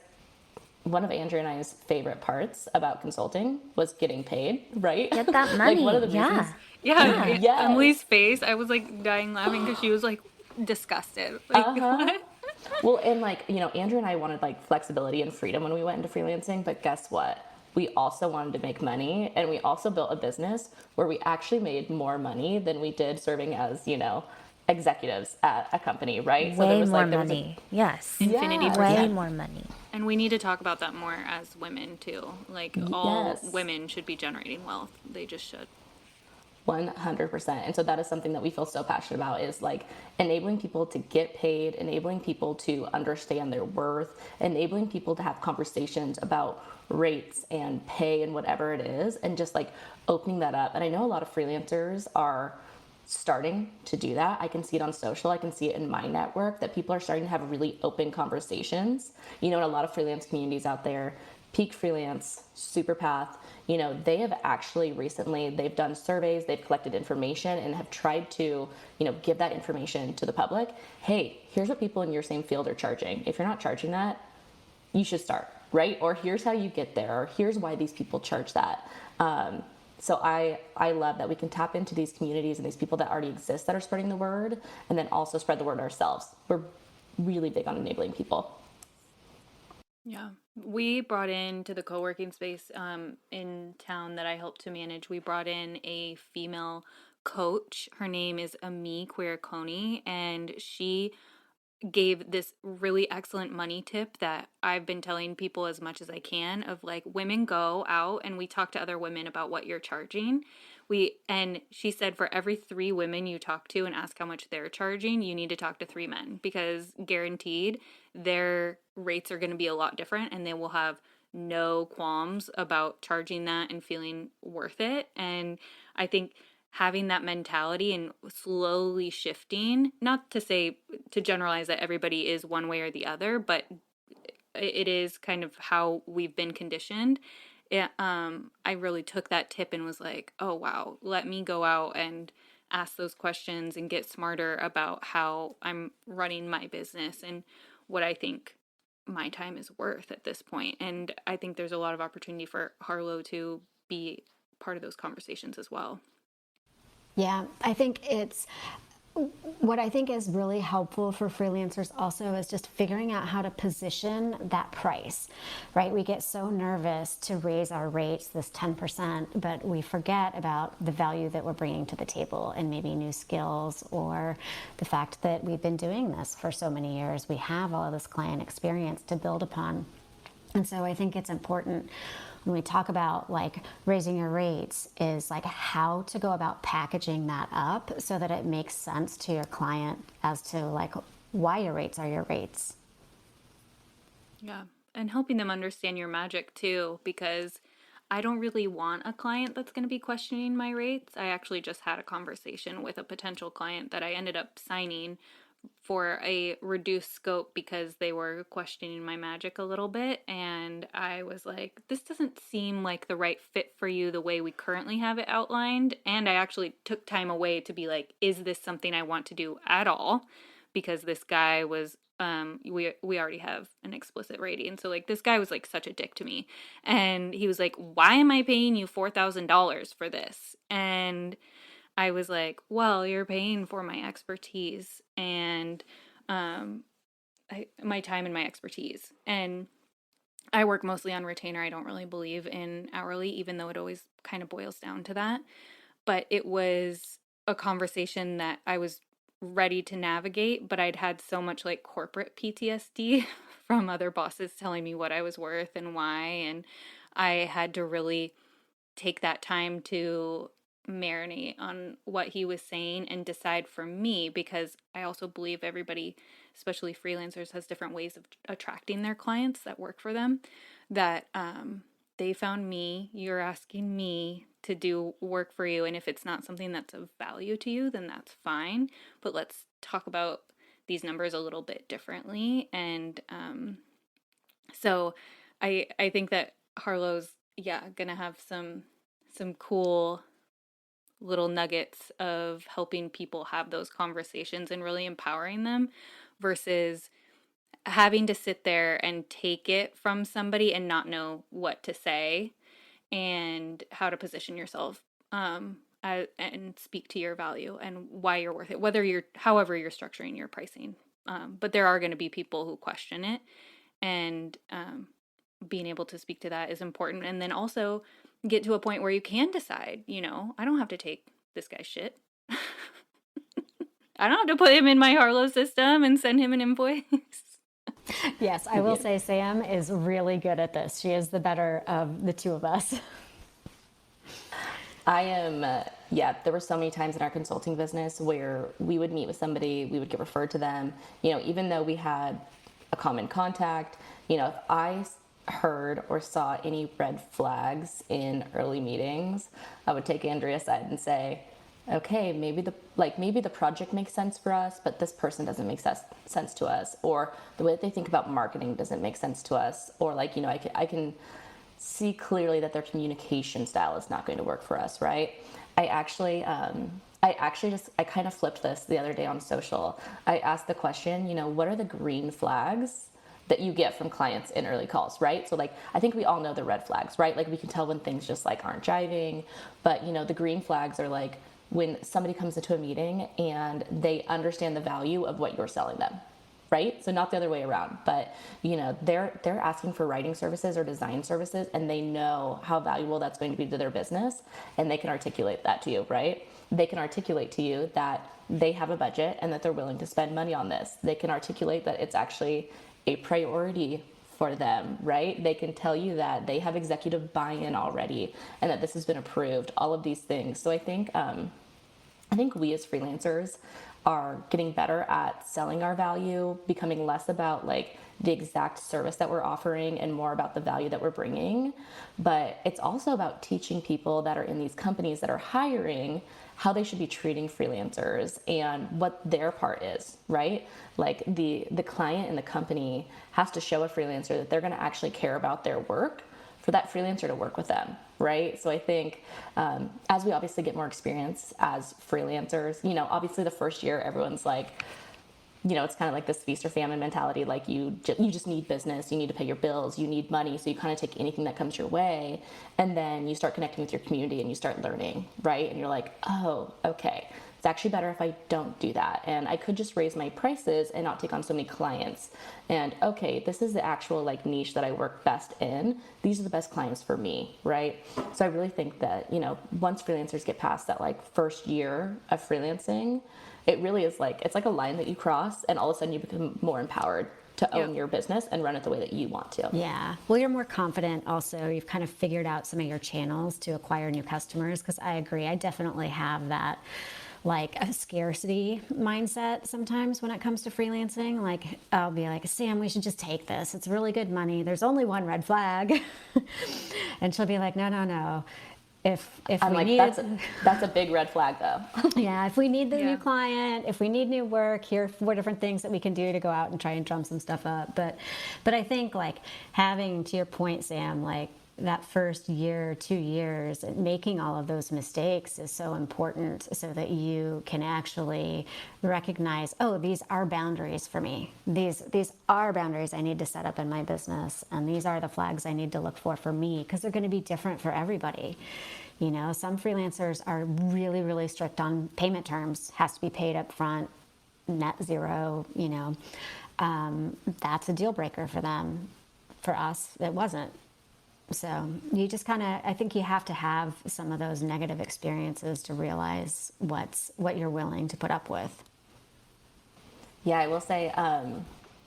one of Andrea and I's favorite parts about consulting was getting paid, right? Get that Like one money. of the reasons. Yeah. Yeah, Yes. Emily's face, I was like dying laughing because she was like disgusted. Like, Uh-huh. what? Well, and like, Andrew and I wanted like flexibility and freedom when we went into freelancing, but guess what? We also wanted to make money, and we also built a business where we actually made more money than we did serving as, executives at a company, right? So there Way was more like, there was a, money. Yes. Infinity Way yes, percent. more money. And we need to talk about that more as women too. Like all yes. women should be generating wealth. They just should. 100%. And so that is something that we feel so passionate about, is like enabling people to get paid, enabling people to understand their worth, enabling people to have conversations about rates and pay and whatever it is, and just like opening that up. And I know a lot of freelancers are starting to do that. I can see it on social. I can see it in my network that people are starting to have really open conversations. In a lot of freelance communities out there, Peak Freelance, Superpath, they have actually recently, they've done surveys, they've collected information and have tried to, give that information to the public. Hey, here's what people in your same field are charging. If you're not charging that, you should start, right? Or here's how you get there, or here's why these people charge that. So I love that we can tap into these communities and these people that already exist that are spreading the word, and then also spread the word ourselves. We're really big on enabling people. Yeah. We brought into the co-working space in town that I helped to manage, we brought in a female coach. Her name is Emilie Queer Coney, and she gave this really excellent money tip that I've been telling people as much as I can, of like, women go out and we talk to other women about what you're charging. And she said, for every 3 women you talk to and ask how much they're charging, you need to talk to 3 men, because guaranteed their rates are going to be a lot different and they will have no qualms about charging that and feeling worth it. And I think having that mentality and slowly shifting, not to say, to generalize that everybody is one way or the other, but it is kind of how we've been conditioned. I really took that tip and was like, oh wow, let me go out and ask those questions and get smarter about how I'm running my business and what I think my time is worth at this point. And I think there's a lot of opportunity for Harlow to be part of those conversations as well. Yeah, I think it's what I think is really helpful for freelancers also is just figuring out how to position that price, right? We get so nervous to raise our rates, this 10%, but we forget about the value that we're bringing to the table and maybe new skills, or the fact that we've been doing this for so many years. We have all of this client experience to build upon. And so I think it's important when we talk about like raising your rates, is like how to go about packaging that up so that it makes sense to your client as to like why your rates are your rates. Yeah. And helping them understand your magic too, because I don't really want a client that's going to be questioning my rates. I actually just had a conversation with a potential client that I ended up signing for a reduced scope because they were questioning my magic a little bit. And I was like, this doesn't seem like the right fit for you the way we currently have it outlined. And I actually took time away to be like, is this something I want to do at all? Because this guy was, we already have an explicit rating. So like this guy was like such a dick to me. And he was like, why am I paying you $4,000 for this? And I was like, well, you're paying for my expertise and my time and my expertise. And I work mostly on retainer. I don't really believe in hourly, even though it always kind of boils down to that. But it was a conversation that I was ready to navigate, but I'd had so much like corporate PTSD from other bosses telling me what I was worth and why. And I had to really take that time to marinate on what he was saying and decide for me, because I also believe everybody, especially freelancers, has different ways of attracting their clients that work for them. That they found me, you're asking me to do work for you, and if it's not something that's of value to you, then that's fine, but let's talk about these numbers a little bit differently. And so I think that Harlow's gonna have some cool little nuggets of helping people have those conversations and really empowering them versus having to sit there and take it from somebody and not know what to say and how to position yourself and speak to your value and why you're worth it, however you're structuring your pricing. But there are going to be people who question it, and being able to speak to that is important. And then also get to a point where you can decide, I don't have to take this guy's shit. I don't have to put him in my Harlow system and send him an invoice. Yes, I will say Sam is really good at this. She is the better of the two of us. I am, there were so many times in our consulting business where we would meet with somebody, we would get referred to them, even though we had a common contact, if I heard or saw any red flags in early meetings, I would take Andrea aside and say, okay, maybe the project makes sense for us, but this person doesn't make sense to us, or the way that they think about marketing doesn't make sense to us, or I can see clearly that their communication style is not going to work for us, right? I kind of flipped this the other day on social. I asked the question, what are the green flags that you get from clients in early calls, right? So I think we all know the red flags, right? We can tell when things just aren't jiving, but the green flags are when somebody comes into a meeting and they understand the value of what you're selling them, right? So not the other way around, but they're asking for writing services or design services, and they know how valuable that's going to be to their business, and they can articulate that to you, right? They can articulate to you that they have a budget and that they're willing to spend money on this. They can articulate that it's actually a priority for them, right? They can tell you that they have executive buy-in already and that this has been approved, all of these things. So I think we as freelancers are getting better at selling our value, becoming less about the exact service that we're offering and more about the value that we're bringing. But it's also about teaching people that are in these companies that are hiring how they should be treating freelancers and what their part is, right? The client and the company has to show a freelancer that they're going to actually care about their work for that freelancer to work with them, right? So I think as we obviously get more experience as freelancers, obviously the first year everyone's it's kind of this feast or famine mentality. You just need business, you need to pay your bills, you need money, so you kind of take anything that comes your way, and then you start connecting with your community and you start learning, right? And you're like, oh, okay, it's actually better if I don't do that, and I could just raise my prices and not take on so many clients. And okay, this is the actual niche that I work best in. These are the best clients for me, right? So I really think that once freelancers get past that first year of freelancing, it really is it's like a line that you cross, and all of a sudden you become more empowered to own your business and run it the way that you want to. Yeah. Well, you're more confident also. You've kind of figured out some of your channels to acquire new customers, because I agree. I definitely have that a scarcity mindset sometimes when it comes to freelancing. I'll be like, Sam, we should just take this. It's really good money. There's only one red flag. And she'll be like, no. If I'm we need that's a big red flag though. Yeah, if we need the new client, if we need new work, here are 4 different things that we can do to go out and try and drum some stuff up. But I think having, to your point, Sam, that first year, 2 years, making all of those mistakes is so important, so that you can actually recognize, oh, these are boundaries for me. These are boundaries I need to set up in my business, and these are the flags I need to look for me, because they're going to be different for everybody. Some freelancers are really, really strict on payment terms. Has to be paid up front, net zero, that's a deal breaker for them. For us, it wasn't. So you just I think you have to have some of those negative experiences to realize what you're willing to put up with. Yeah, I will say,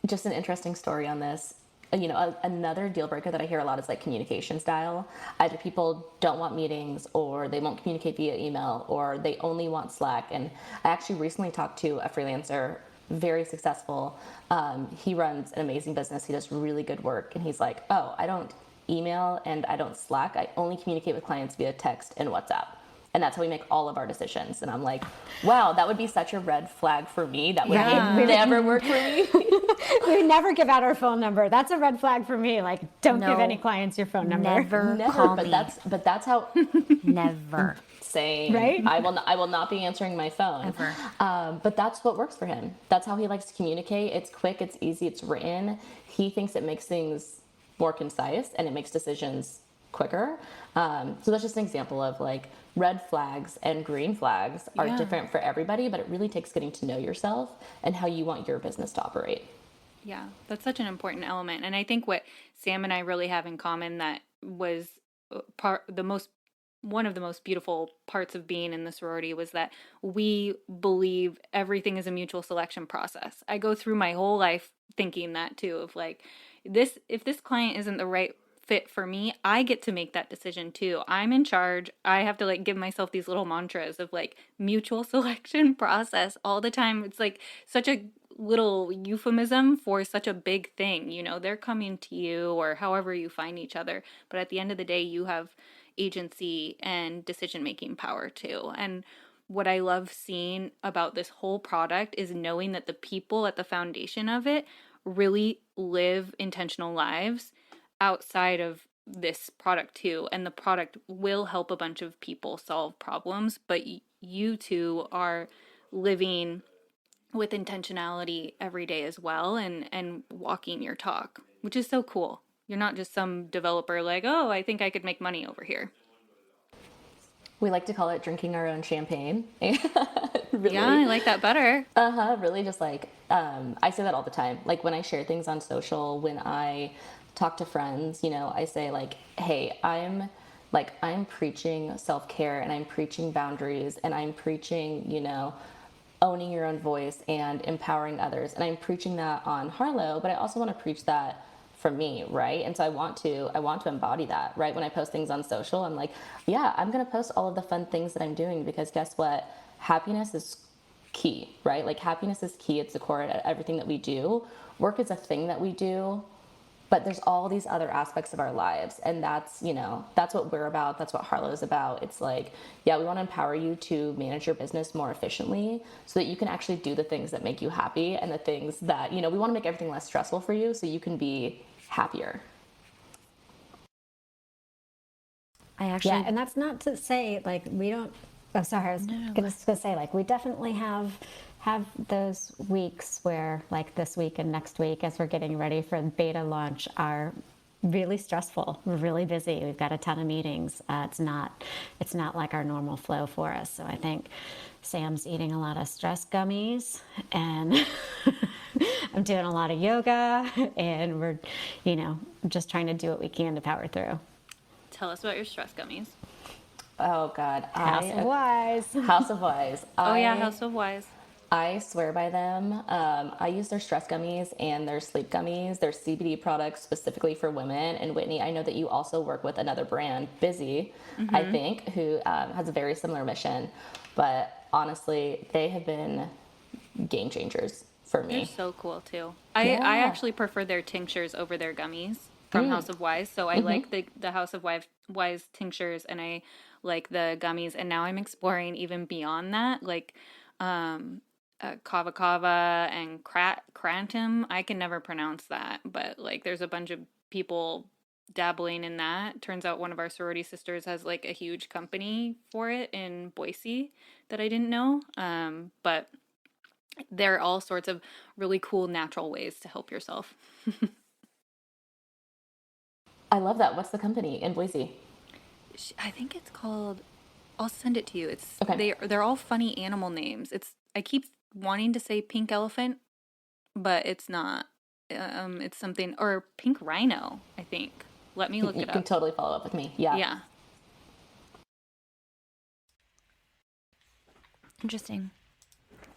just an interesting story on this. Another deal breaker that I hear a lot is communication style. Either people don't want meetings, or they won't communicate via email, or they only want Slack. And I actually recently talked to a freelancer, very successful. He runs an amazing business. He does really good work. And he's like, oh, I don't email and I don't Slack. I only communicate with clients via text and WhatsApp. And that's how we make all of our decisions. And I'm like, wow, that would be such a red flag for me. That would never work for me. We never give out our phone number. That's a red flag for me. Like, don't give any clients your phone number. Never call but me. That's how. Never. Same. Right? I will not be answering my phone. Ever. But that's what works for him. That's how he likes to communicate. It's quick, it's easy, it's written. He thinks it makes things more concise and it makes decisions quicker. So that's just an example of like red flags and green flags are different for everybody, but it really takes getting to know yourself and how you want your business to operate. Yeah, that's such an important element. And I think what Sam and I really have in common that was one of the most beautiful parts of being in the sorority was that we believe everything is a mutual selection process. I go through my whole life thinking that too, of like, if this client isn't the right fit for me, I get to make that decision too. I'm in charge. I have to like give myself these little mantras of like mutual selection process all the time. It's like such a little euphemism for such a big thing. You know, they're coming to you or however you find each other. But at the end of the day, you have agency and decision-making power too. And what I love seeing about this whole product is knowing that the people at the foundation of it really live intentional lives outside of this product too. And the product will help a bunch of people solve problems, but you two are living with intentionality every day as well and walking your talk, which is so cool. You're not just some developer like, oh, I think I could make money over here. We like to call it drinking our own champagne. Really. Yeah, I like that better. Really just like, I say that all the time. Like when I share things on social, when I talk to friends, you know, I say like, hey, I'm preaching self-care and I'm preaching boundaries and I'm preaching, you know, owning your own voice and empowering others. And I'm preaching that on Harlow, but I also want to preach that for me, right? And so I want to embody that, right? When I post things on social, I'm like, yeah, I'm going to post all of the fun things that I'm doing because guess what? Happiness is key, right? Like happiness is key. It's the core of everything that we do. Work is a thing that we do, but there's all these other aspects of our lives. And that's, you know, that's what we're about. That's what Harlow is about. It's like, yeah, we want to empower you to manage your business more efficiently so that you can actually do the things that make you happy and the things that, you know, we want to make everything less stressful for you so you can be happier. Yeah, and that's not to say like we don't. Oh, sorry, I was gonna say like we definitely have those weeks where like this week and next week as we're getting ready for beta launch are really stressful. We're really busy. We've got a ton of meetings. It's not like our normal flow for us. So I think Sam's eating a lot of stress gummies and I'm doing a lot of yoga and we're, you know, just trying to do what we can to power through. Tell us about your stress gummies. Oh God. House of Wise. House of Wise. House of Wise. I swear by them. I use their stress gummies and their sleep gummies. They're CBD products specifically for women. And Whitney, I know that you also work with another brand, Busy, I think, who has a very similar mission. But honestly, they have been game changers for me. They're so cool too. I actually prefer their tinctures over their gummies from House of Wise. So I like the House of Wise tinctures and I like the gummies. And now I'm exploring even beyond that, like kava kava and crantum. I can never pronounce that, but like there's a bunch of people dabbling in that. Turns out one of our sorority sisters has like a huge company for it in Boise that I didn't know. But there are all sorts of really cool natural ways to help yourself. I love that. What's the company in Boise? I think it's called, I'll send it to you. It's okay. They're all funny animal names. I keep wanting to say pink elephant, but it's not. It's something, or pink rhino, I think. Let me look it up. You can totally follow up with me. Yeah. Yeah. Interesting.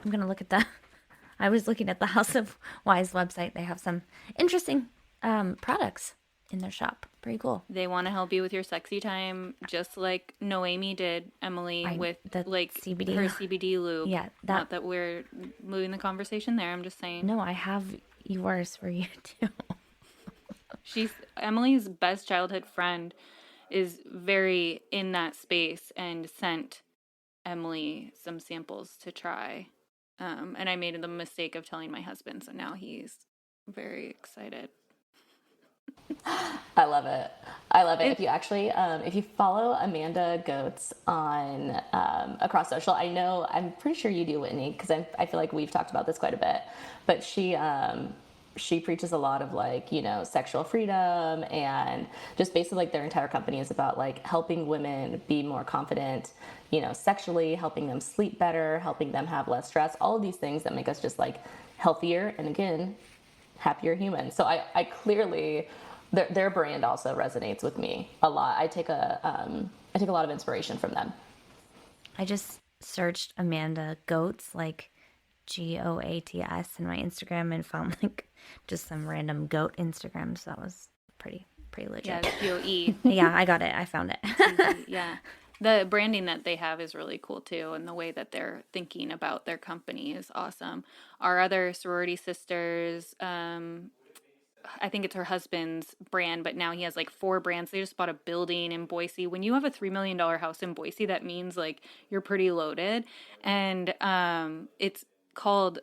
I'm going to look at I was looking at the House of Wise website. They have some interesting products in their shop. Pretty cool. They want to help you with your sexy time, just like Noemi did, Emilie, with like CBD. her CBD lube. Yeah. Not that we're moving the conversation there. I'm just saying. No, I have yours for you too. Emilie's best childhood friend is very in that space and scent Emilie some samples to try. And I made the mistake of telling my husband, so now he's very excited. I love it. I love it. If you actually, if you follow Amanda Goetz on across social, I'm pretty sure you do, Whitney, because I feel like we've talked about this quite a bit. But she preaches a lot of like, sexual freedom, and just basically like their entire company is about like helping women be more confident, sexually, helping them sleep better, helping them have less stress, all of these things that make us just like healthier and, again, happier humans. So I clearly, their brand also resonates with me a lot. I take a lot of inspiration from them. I just searched Amanda Goetz, like Goats, in my Instagram, and found like just some random goat Instagram. So that was pretty legit. Yeah, Goe. Yeah, I got it. I found it. Yeah. The branding that they have is really cool too, and the way that they're thinking about their company is awesome. Our other sorority sisters, I think it's her husband's brand, but now he has like 4 brands. They just bought a building in Boise. When you have a $3 million house in Boise, that means like you're pretty loaded. And it's called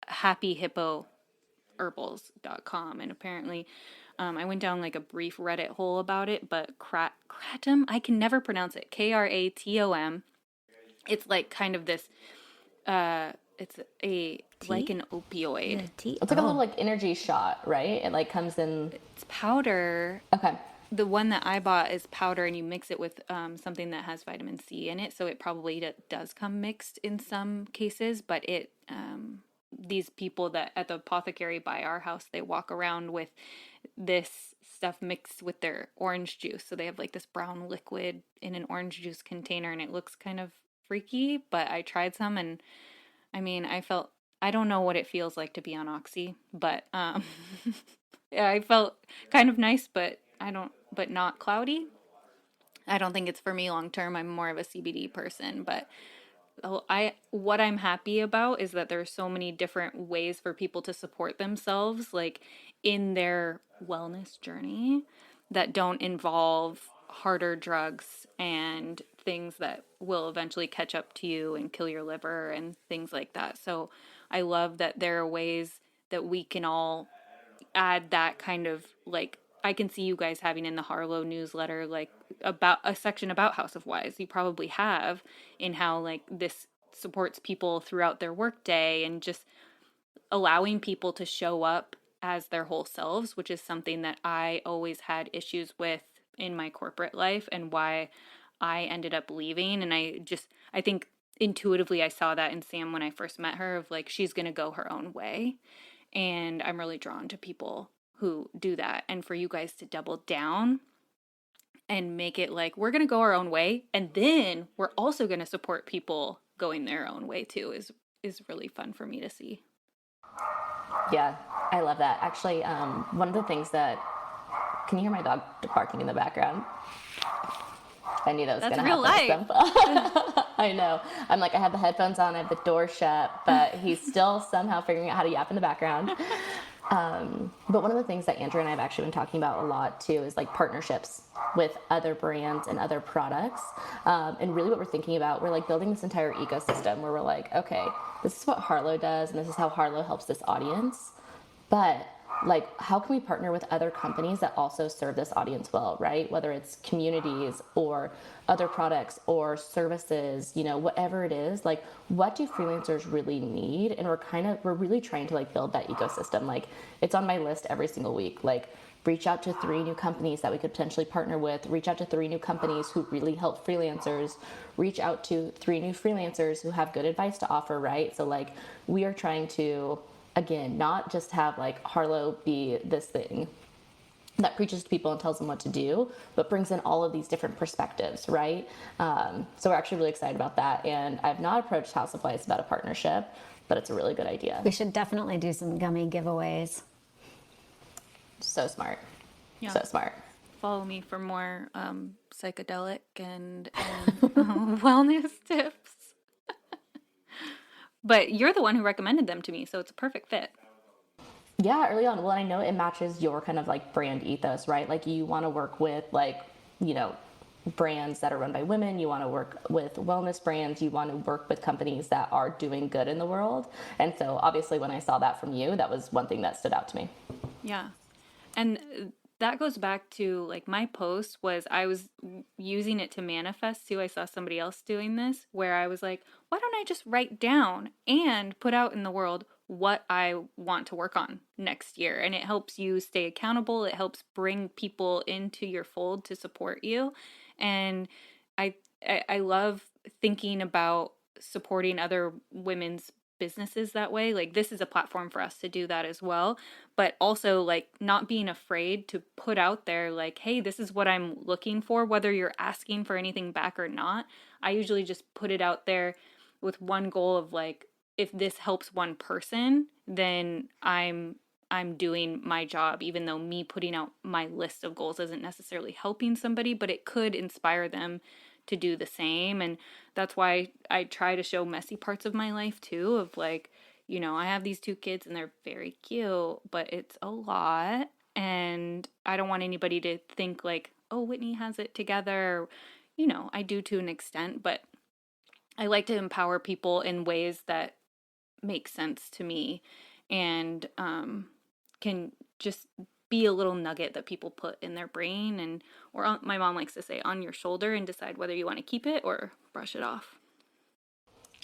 happyhippoherbals.com. And apparently I went down like a brief Reddit hole about it, but kratom, I can never pronounce it. Kratom. It's like kind of this, it's like an opioid. Tea? It's like a little like energy shot, right? It like comes in. It's powder. Okay. The one that I bought is powder, and you mix it with something that has vitamin C in it, so it probably does come mixed in some cases. But these people that at the apothecary by our house, they walk around with this stuff mixed with their orange juice. So they have like this brown liquid in an orange juice container, and it looks kind of freaky. But I tried some, and I mean, I don't know what it feels like to be on Oxy, but yeah, I felt kind of nice, but not cloudy. I don't think it's for me long term. I'm more of a CBD person, but what I'm happy about is that there's so many different ways for people to support themselves, like in their wellness journey, that don't involve harder drugs and things that will eventually catch up to you and kill your liver and things like that. So I love that there are ways that we can all add that kind of, like, I can see you guys having in the Harlow newsletter, like, about a section about House of Wise. You probably have, in how, like, this supports people throughout their workday and just allowing people to show up as their whole selves, which is something that I always had issues with in my corporate life and why I ended up leaving. And I think intuitively I saw that in Sam when I first met her, of like, she's going to go her own way. And I'm really drawn to people who do that. And for you guys to double down and make it like, we're going to go our own way, and then we're also going to support people going their own way too, is really fun for me to see. Yeah, I love that. Actually, one of the things that, can you hear my dog barking in the background? I knew that was going to happen. That's real life. I know. I'm like, I have the headphones on, I have the door shut, but he's still somehow figuring out how to yap in the background. But one of the things that Andrea and I have actually been talking about a lot too is like partnerships with other brands and other products. And really what we're thinking about, we're like building this entire ecosystem where we're like, okay, this is what Harlow does, and this is how Harlow helps this audience. But like, how can we partner with other companies that also serve this audience well, right? Whether it's communities or other products or services, whatever it is, like, what do freelancers really need? And we're really trying to like build that ecosystem. Like, it's on my list every single week. Like, reach out to 3 new companies that we could potentially partner with, reach out to 3 new companies who really help freelancers, reach out to 3 new freelancers who have good advice to offer, right? So like, we are trying to, again, not just have like Harlow be this thing that preaches to people and tells them what to do, but brings in all of these different perspectives, right? So we're actually really excited about that. And I've not approached House of Wise about a partnership, but it's a really good idea. We should definitely do some gummy giveaways. So smart. Yeah. So smart. Follow me for more psychedelic and wellness tips. But you're the one who recommended them to me, so it's a perfect fit. Yeah, early on. Well, I know it matches your kind of like brand ethos, right? Like, you want to work with like, brands that are run by women. You want to work with wellness brands. You want to work with companies that are doing good in the world. And so obviously when I saw that from you, that was one thing that stood out to me. Yeah. And that goes back to like my post was I was using it to manifest too. I saw somebody else doing this where I was like, why don't I just write down and put out in the world what I want to work on next year? And it helps you stay accountable. It helps bring people into your fold to support you. And I I love thinking about supporting other women's businesses that way. Like this is a platform for us to do that as well, but also like not being afraid to put out there like, hey, this is what I'm looking for, whether you're asking for anything back or not. I usually just put it out there with one goal of like, if this helps one person, then I'm doing my job, even though me putting out my list of goals isn't necessarily helping somebody, but it could inspire them to do the same. And that's why I try to show messy parts of my life too, of like, you know, I have these 2 kids and they're very cute, but it's a lot. And I don't want anybody to think like, oh, Whitney has it together. You know, I do to an extent, but I like to empower people in ways that make sense to me and can just be a little nugget that people put in their brain and or on, my mom likes to say on your shoulder and decide whether you want to keep it or brush it off.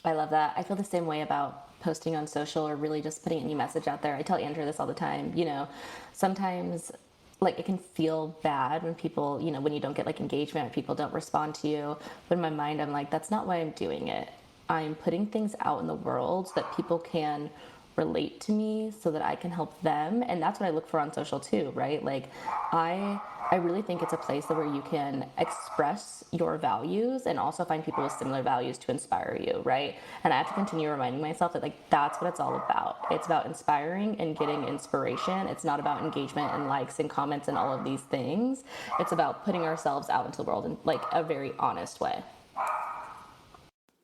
I love that. I feel the same way about posting on social or really just putting any message out there. I tell Andrew this all the time, you know, sometimes like it can feel bad when people, you know, when you don't get like engagement or people don't respond to you. But in my mind, I'm like, that's not why I'm doing it. I'm putting things out in the world so that people can relate to me so that I can help them. And that's what I look for on social too, right? Like I really think it's a place where you can express your values and also find people with similar values to inspire you, right? And I have to continue reminding myself that like that's what it's all about. It's about inspiring and getting inspiration. It's not about engagement and likes and comments and all of these things. It's about putting ourselves out into the world in like a very honest way.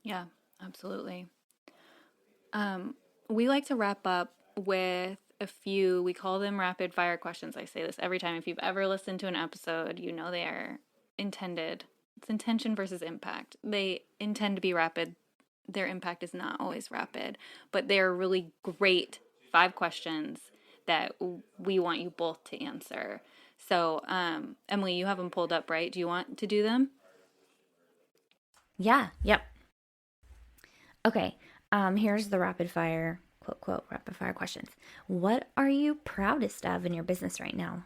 Yeah, absolutely. We like to wrap up with a few, we call them rapid fire questions. I say this every time. If you've ever listened to an episode, you know they are intended. It's intention versus impact. They intend to be rapid. Their impact is not always rapid, but they're really great 5 questions that we want you both to answer. So, Emilie, you have them pulled up, right? Do you want to do them? Yeah, yep. Okay, here's the rapid fire, quote, quote, rapid fire questions. What are you proudest of in your business right now?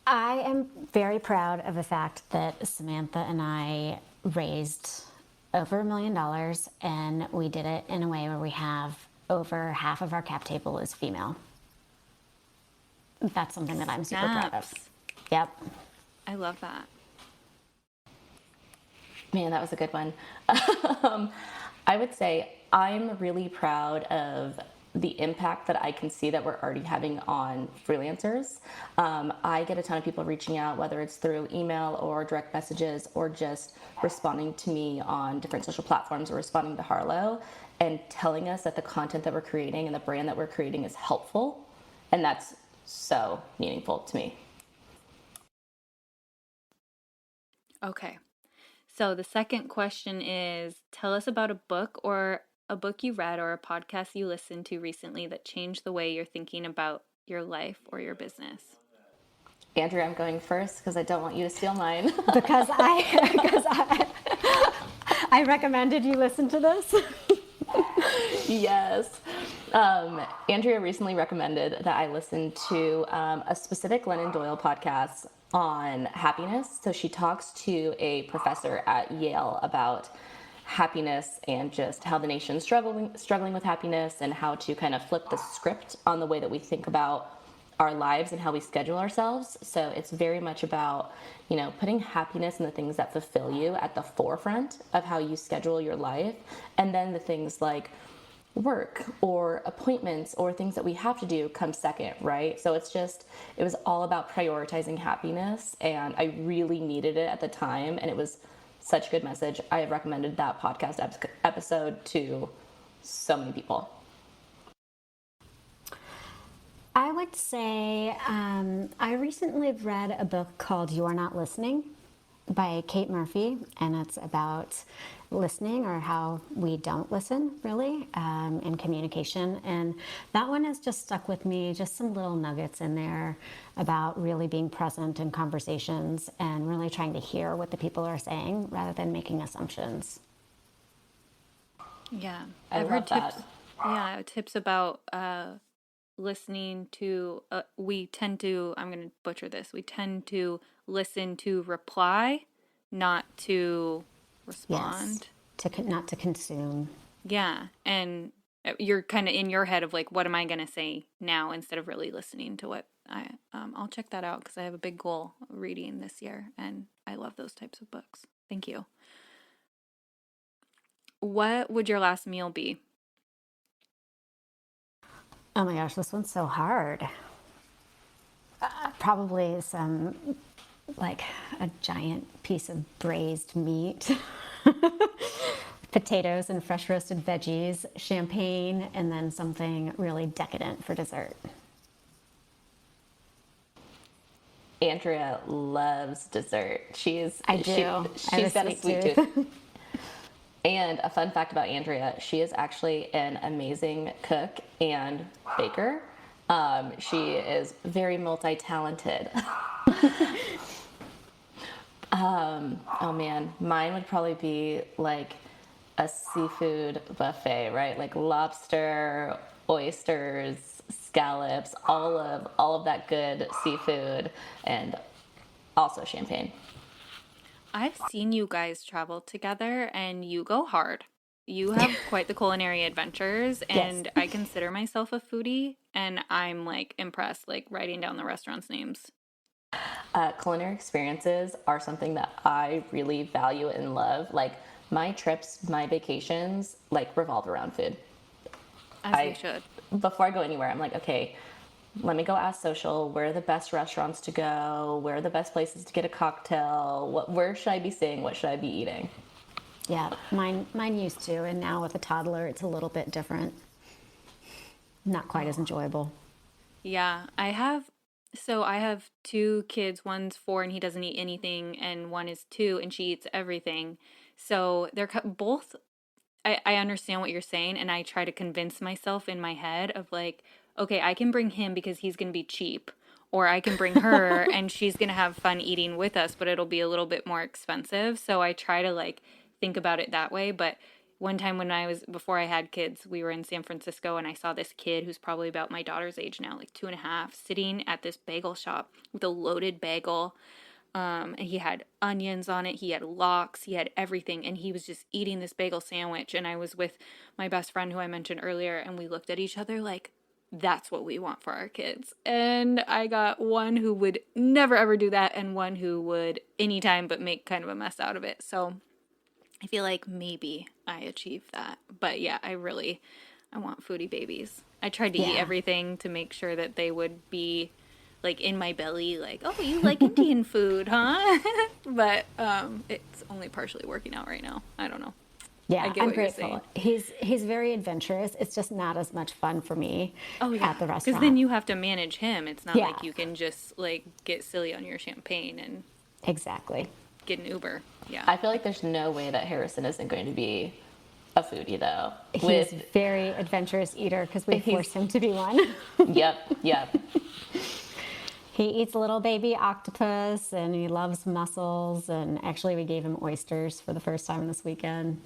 I am very proud of the fact that Samantha and I raised over $1 million, and we did it in a way where we have over half of our cap table is female. That's something that I'm super proud of. Yep. I love that. Man, that was a good one. I would say I'm really proud of the impact that I can see that we're already having on freelancers. I get a ton of people reaching out, whether it's through email or direct messages or just responding to me on different social platforms or responding to Harlow and telling us that the content that we're creating and the brand that we're creating is helpful. And that's so meaningful to me. Okay. So the second question is, tell us about a book or a book you read or a podcast you listened to recently that changed the way you're thinking about your life or your business. Andrea, I'm going first because I don't want you to steal mine. because I recommended you listen to this. Yes. Andrea recently recommended that I listen to a specific Glennon Doyle podcast on happiness. So she talks to a professor at Yale about happiness and just how the nation's struggling with happiness and how to kind of flip the script on the way that we think about our lives and how we schedule ourselves. So it's very much about, you know, putting happiness and the things that fulfill you at the forefront of how you schedule your life. And then the things like work or appointments or things that we have to do come second, right? So it was all about prioritizing happiness, and I really needed it at the time, and it was such a good message. I have recommended that podcast episode to so many people. I would would say I recently read a book called You're Not Listening by Kate Murphy, and it's about listening, or how we don't listen, really, in communication. And that one has just stuck with me, just some little nuggets in there about really being present in conversations and really trying to hear what the people are saying rather than making assumptions. Yeah. I love that. Tips. Yeah, tips about listening to, we tend to, I'm going to butcher this, we tend to listen to reply, not to respond. Yes, not to consume. Yeah, and you're kind of in your head of like, what am I going to say now, instead of really listening to what I'll check that out, because I have a big goal reading this year, and I love those types of books. Thank you. What would your last meal be? Oh my gosh, this one's so hard. Probably like a giant piece of braised meat, potatoes and fresh roasted veggies, champagne, and then something really decadent for dessert. Andrea loves dessert. I do. She's got a sweet tooth. And a fun fact about Andrea, she is actually an amazing cook and baker. She is very multi-talented. Oh man, mine would probably be like a seafood buffet, right? Like lobster, oysters, scallops, all of that good seafood, and also champagne. I've seen you guys travel together, and you go hard. You have quite the culinary adventures, and Yes. I consider myself a foodie, and I'm like impressed, like writing down the restaurants' names. Culinary experiences are something that I really value and love. Like my trips, my vacations, like revolve around food. As they should. Before I go anywhere, I'm like, okay, let me go ask social. Where are the best restaurants to go? Where are the best places to get a cocktail? Where should I be staying? What should I be eating? Yeah, mine used to, and now with a toddler, it's a little bit different. Not quite as enjoyable. Yeah, I have two kids. One's 4 and he doesn't eat anything, and one is 2 and she eats everything. So they're both, I understand what you're saying, and I try to convince myself in my head of like, okay, I can bring him because he's going to be cheap, or I can bring her and she's going to have fun eating with us, but it'll be a little bit more expensive. So I try to like think about it that way. But one time before I had kids, we were in San Francisco, and I saw this kid who's probably about my daughter's age now, like 2.5, sitting at this bagel shop with a loaded bagel. And he had onions on it, he had lox, he had everything, and he was just eating this bagel sandwich. And I was with my best friend who I mentioned earlier, and we looked at each other like, that's what we want for our kids. And I got one who would never ever do that, and one who would anytime but make kind of a mess out of it. So I feel like maybe I achieved that. But yeah, I want foodie babies. I tried to eat everything to make sure that they would be like in my belly, like, oh, you like Indian food, huh? But it's only partially working out right now. I don't know. Yeah, I get I'm what you're grateful. saying. He's very adventurous. It's just not as much fun for me at the restaurant. Because then you have to manage him. It's not Yeah. like you can just like get silly on your champagne and Exactly. get an Uber. Yeah. I feel like there's no way that Harrison isn't going to be a foodie, though. He's a very adventurous eater because we forced him to be one. Yep. He eats little baby octopus, and he loves mussels, and actually we gave him oysters for the first time this weekend.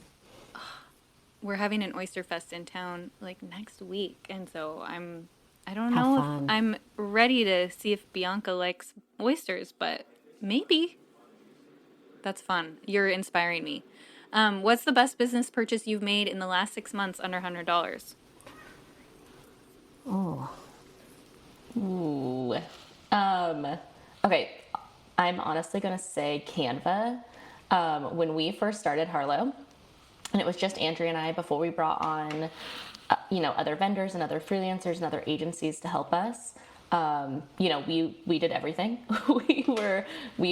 We're having an oyster fest in town like next week, and so I don't How know fun. if I'm ready to see if Bianca likes oysters, but maybe. That's fun. You're inspiring me. What's the best business purchase you've made in the last 6 months under $100? Oh, Ooh. Okay, I'm honestly gonna say Canva. When we first started Harlow, and it was just Andrea and I before we brought on, other vendors and other freelancers and other agencies to help us. We did everything. we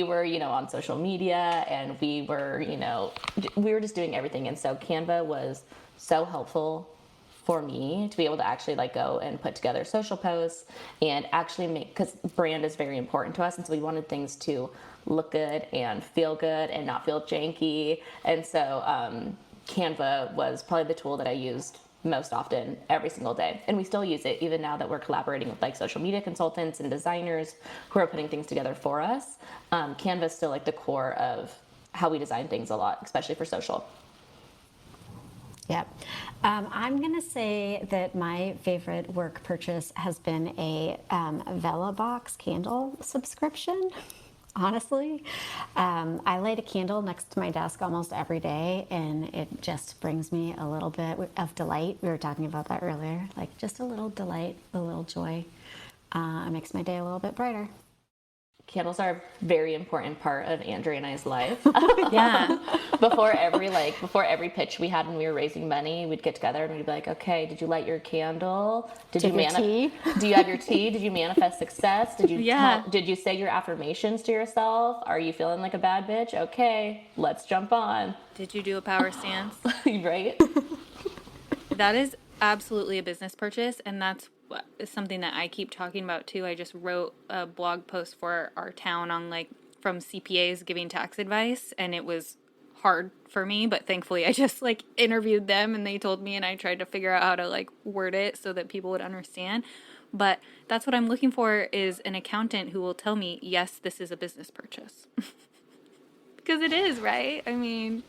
were, on social media, and we were just doing everything. And so Canva was so helpful for me to be able to actually like go and put together social posts and actually make, because brand is very important to us, and so we wanted things to look good and feel good and not feel janky. And so Canva was probably the tool that I used most often every single day, and we still use it even now that we're collaborating with like social media consultants and designers who are putting things together for us. Canva is still like the core of how we design things a lot, especially for social. Yep. I'm going to say that my favorite work purchase has been a Velabox candle subscription. Honestly, I light a candle next to my desk almost every day, and it just brings me a little bit of delight. We were talking about that earlier, like just a little delight, a little joy. It makes my day a little bit brighter. Candles are a very important part of Andrea and I's life. Yeah. before every pitch we had when we were raising money, we'd get together and we'd be like, okay, did you light your candle? tea? Do you have your tea? Did you manifest success? Did you Yeah. did you say your affirmations to yourself? Are you feeling like a bad bitch? Okay, let's jump on. Did you do a power stance? Right? That is absolutely a business purchase, and that's something that I keep talking about too. I just wrote a blog post for our town on like from CPAs giving tax advice, and it was hard for me, but thankfully I just like interviewed them and they told me, and I tried to figure out how to like word it so that people would understand. But that's what I'm looking for, is an accountant who will tell me, yes, this is a business purchase. Because it is, right? I mean,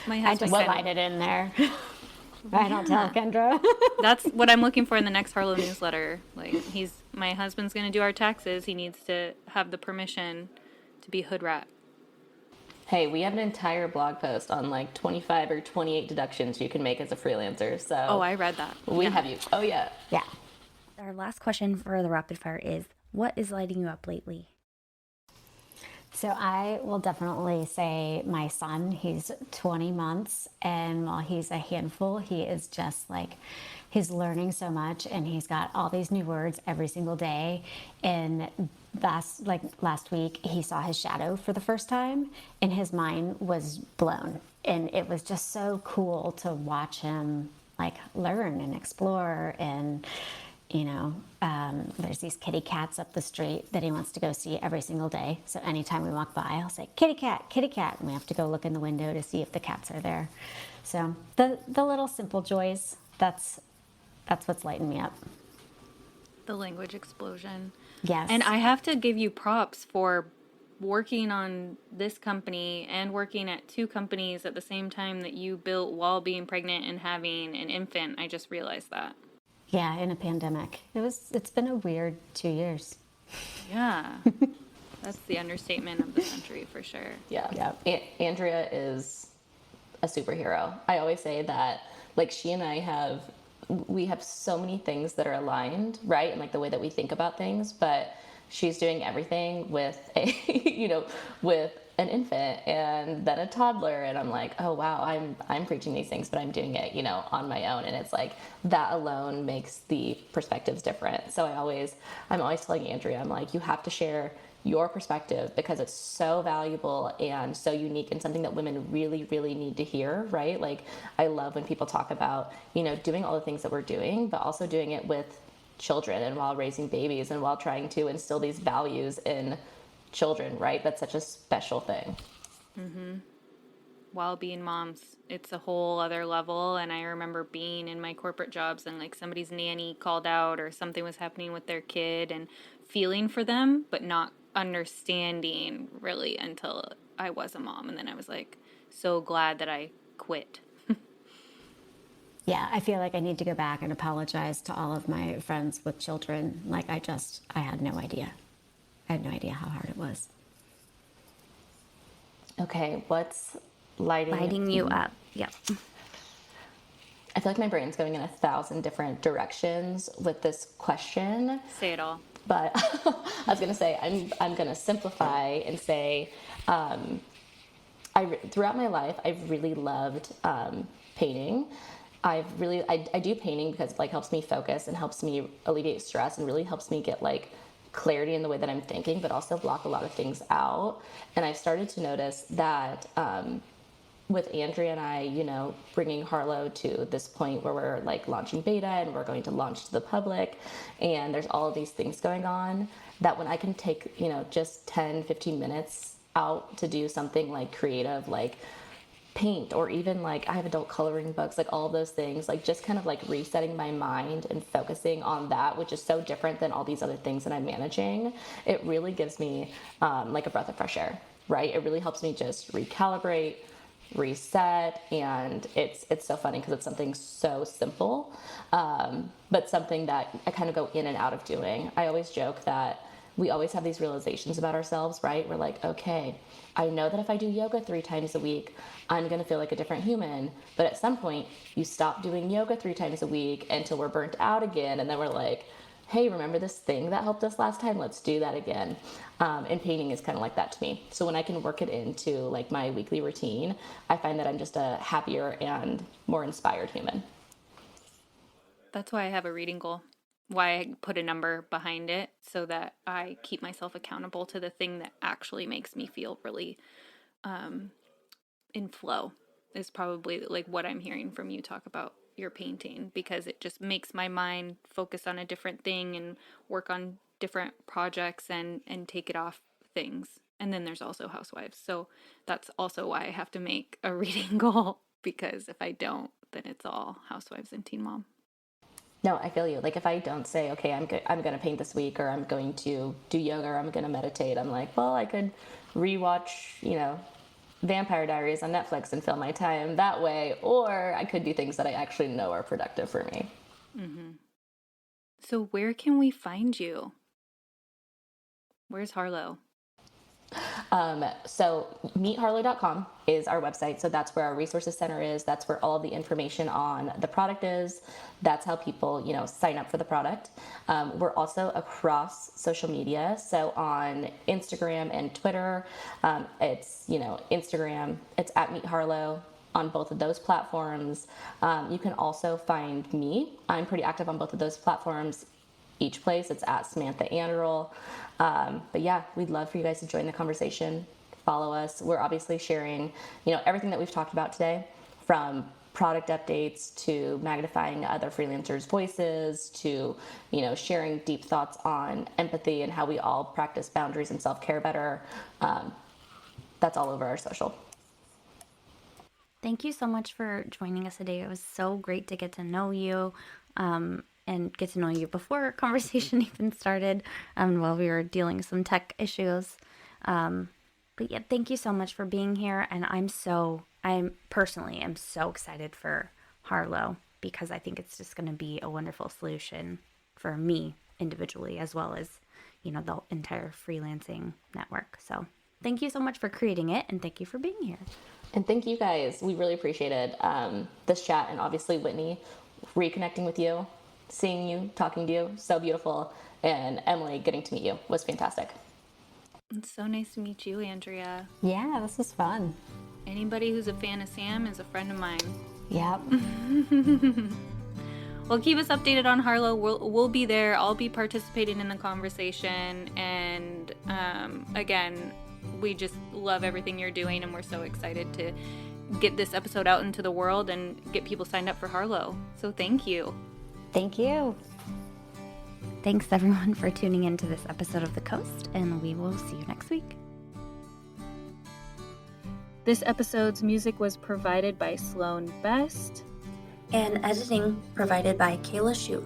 my I husband just slide it in there. I don't tell Kendra. That's what I'm looking for in the next Harlow newsletter. Like, my husband's going to do our taxes. He needs to have the permission to be hood rat. Hey, we have an entire blog post on like 25 or 28 deductions you can make as a freelancer. So Oh, I read that. we have you. Oh yeah. Yeah. Our last question for the rapid fire is, what is lighting you up lately? So I will definitely say my son. He's 20 months, and while he's a handful, he is just like, he's learning so much, and he's got all these new words every single day. And last week, he saw his shadow for the first time, and his mind was blown. And it was just so cool to watch him like learn and explore. And there's these kitty cats up the street that he wants to go see every single day. So anytime we walk by, I'll say, kitty cat, and we have to go look in the window to see if the cats are there. So the little simple joys, that's what's lighting me up. The language explosion. Yes. And I have to give you props for working on this company and working at two companies at the same time that you built while being pregnant and having an infant. I just realized that. Yeah, in a pandemic. It's been a weird 2 years. Yeah. That's the understatement of the century for sure. Yeah. Andrea is a superhero. I always say that, like, she and I we have so many things that are aligned, right? And like the way that we think about things, but she's doing everything with with an infant and then a toddler, and I'm like, oh wow, I'm preaching these things, but I'm doing it, on my own, and it's like that alone makes the perspectives different. So I'm always telling Andrea, I'm like, you have to share your perspective because it's so valuable and so unique and something that women really, really need to hear, right? Like, I love when people talk about, doing all the things that we're doing, but also doing it with children and while raising babies and while trying to instill these values in children, right? That's such a special thing. Mm-hmm. While being moms, it's a whole other level. And I remember being in my corporate jobs and like somebody's nanny called out or something was happening with their kid and feeling for them, but not understanding really until I was a mom. And then I was like, so glad that I quit. Yeah, I feel like I need to go back and apologize to all of my friends with children. Like, I had no idea. I had no idea how hard it was. Okay, what's lighting You up? Yep. I feel like my brain's going in 1,000 different directions with this question. Say it all. But I was going to say, I'm going to simplify and say, throughout my life, I've really loved painting. I do painting because it like helps me focus and helps me alleviate stress and really helps me get like clarity in the way that I'm thinking, but also block a lot of things out. And I've started to notice that with Andrea and I, bringing Harlow to this point where we're like launching beta and we're going to launch to the public, and there's all of these things going on, that when I can take, just 10, 15 minutes out to do something like creative, like paint, or even like I have adult coloring books, like all of those things, like just kind of like resetting my mind and focusing on that, which is so different than all these other things that I'm managing, it really gives me like a breath of fresh air, right? It really helps me just recalibrate, reset, and it's so funny because it's something so simple, but something that I kind of go in and out of doing. I always joke that we always have these realizations about ourselves, right? We're like, okay, I know that if I do yoga 3 times a week, I'm going to feel like a different human. But at some point, you stop doing yoga 3 times a week until we're burnt out again. And then we're like, hey, remember this thing that helped us last time? Let's do that again. And painting is kind of like that to me. So when I can work it into like my weekly routine, I find that I'm just a happier and more inspired human. That's why I have a reading goal. Why I put a number behind it, so that I keep myself accountable to the thing that actually makes me feel really in flow, is probably like what I'm hearing from you talk about your painting, because it just makes my mind focus on a different thing and work on different projects and take it off things. And then there's also housewives. So that's also why I have to make a reading goal, because if I don't, then it's all housewives and teen mom. No, I feel you. Like if I don't say, okay, I'm going to paint this week, or I'm going to do yoga, or I'm going to meditate, I'm like, well, I could rewatch, Vampire Diaries on Netflix and fill my time that way, or I could do things that I actually know are productive for me. Mm-hmm. So where can we find you? Where's Harlow? So meetharlow.com is our website. So that's where our resources center is. That's where all of the information on the product is. That's how people, sign up for the product. We're also across social media. So on Instagram and Twitter, it's, Instagram, it's at Meet Harlow on both of those platforms. You can also find me. I'm pretty active on both of those platforms. Each place, it's at Samantha Anderl. But yeah, we'd love for you guys to join the conversation. Follow us. We're obviously sharing, everything that we've talked about today, from product updates to magnifying other freelancers' voices to, sharing deep thoughts on empathy and how we all practice boundaries and self-care better. That's all over our social. Thank you so much for joining us today. It was so great to get to know you. And get to know you before our conversation even started, while we were dealing with some tech issues. But yeah, thank you so much for being here. And I'm personally so excited for Harlow, because I think it's just going to be a wonderful solution for me individually, as well as, the entire freelancing network. So thank you so much for creating it, and thank you for being here. And thank you guys. We really appreciated this chat, and obviously Whitney, reconnecting with you, seeing you, talking to you, so beautiful. And Emilie, getting to meet you was fantastic. It's so nice to meet you, Andrea. Yeah, this was fun. Anybody who's a fan of Sam is a friend of mine. Yep. Well, keep us updated on Harlow. We'll be there. I'll be participating in the conversation. And again, we just love everything you're doing, and we're so excited to get this episode out into the world and get people signed up for Harlow. So thank you. Thank you. Thanks everyone for tuning into this episode of The Coast, and we will see you next week. This episode's music was provided by Sloan Best. And editing provided by Kayla Shu.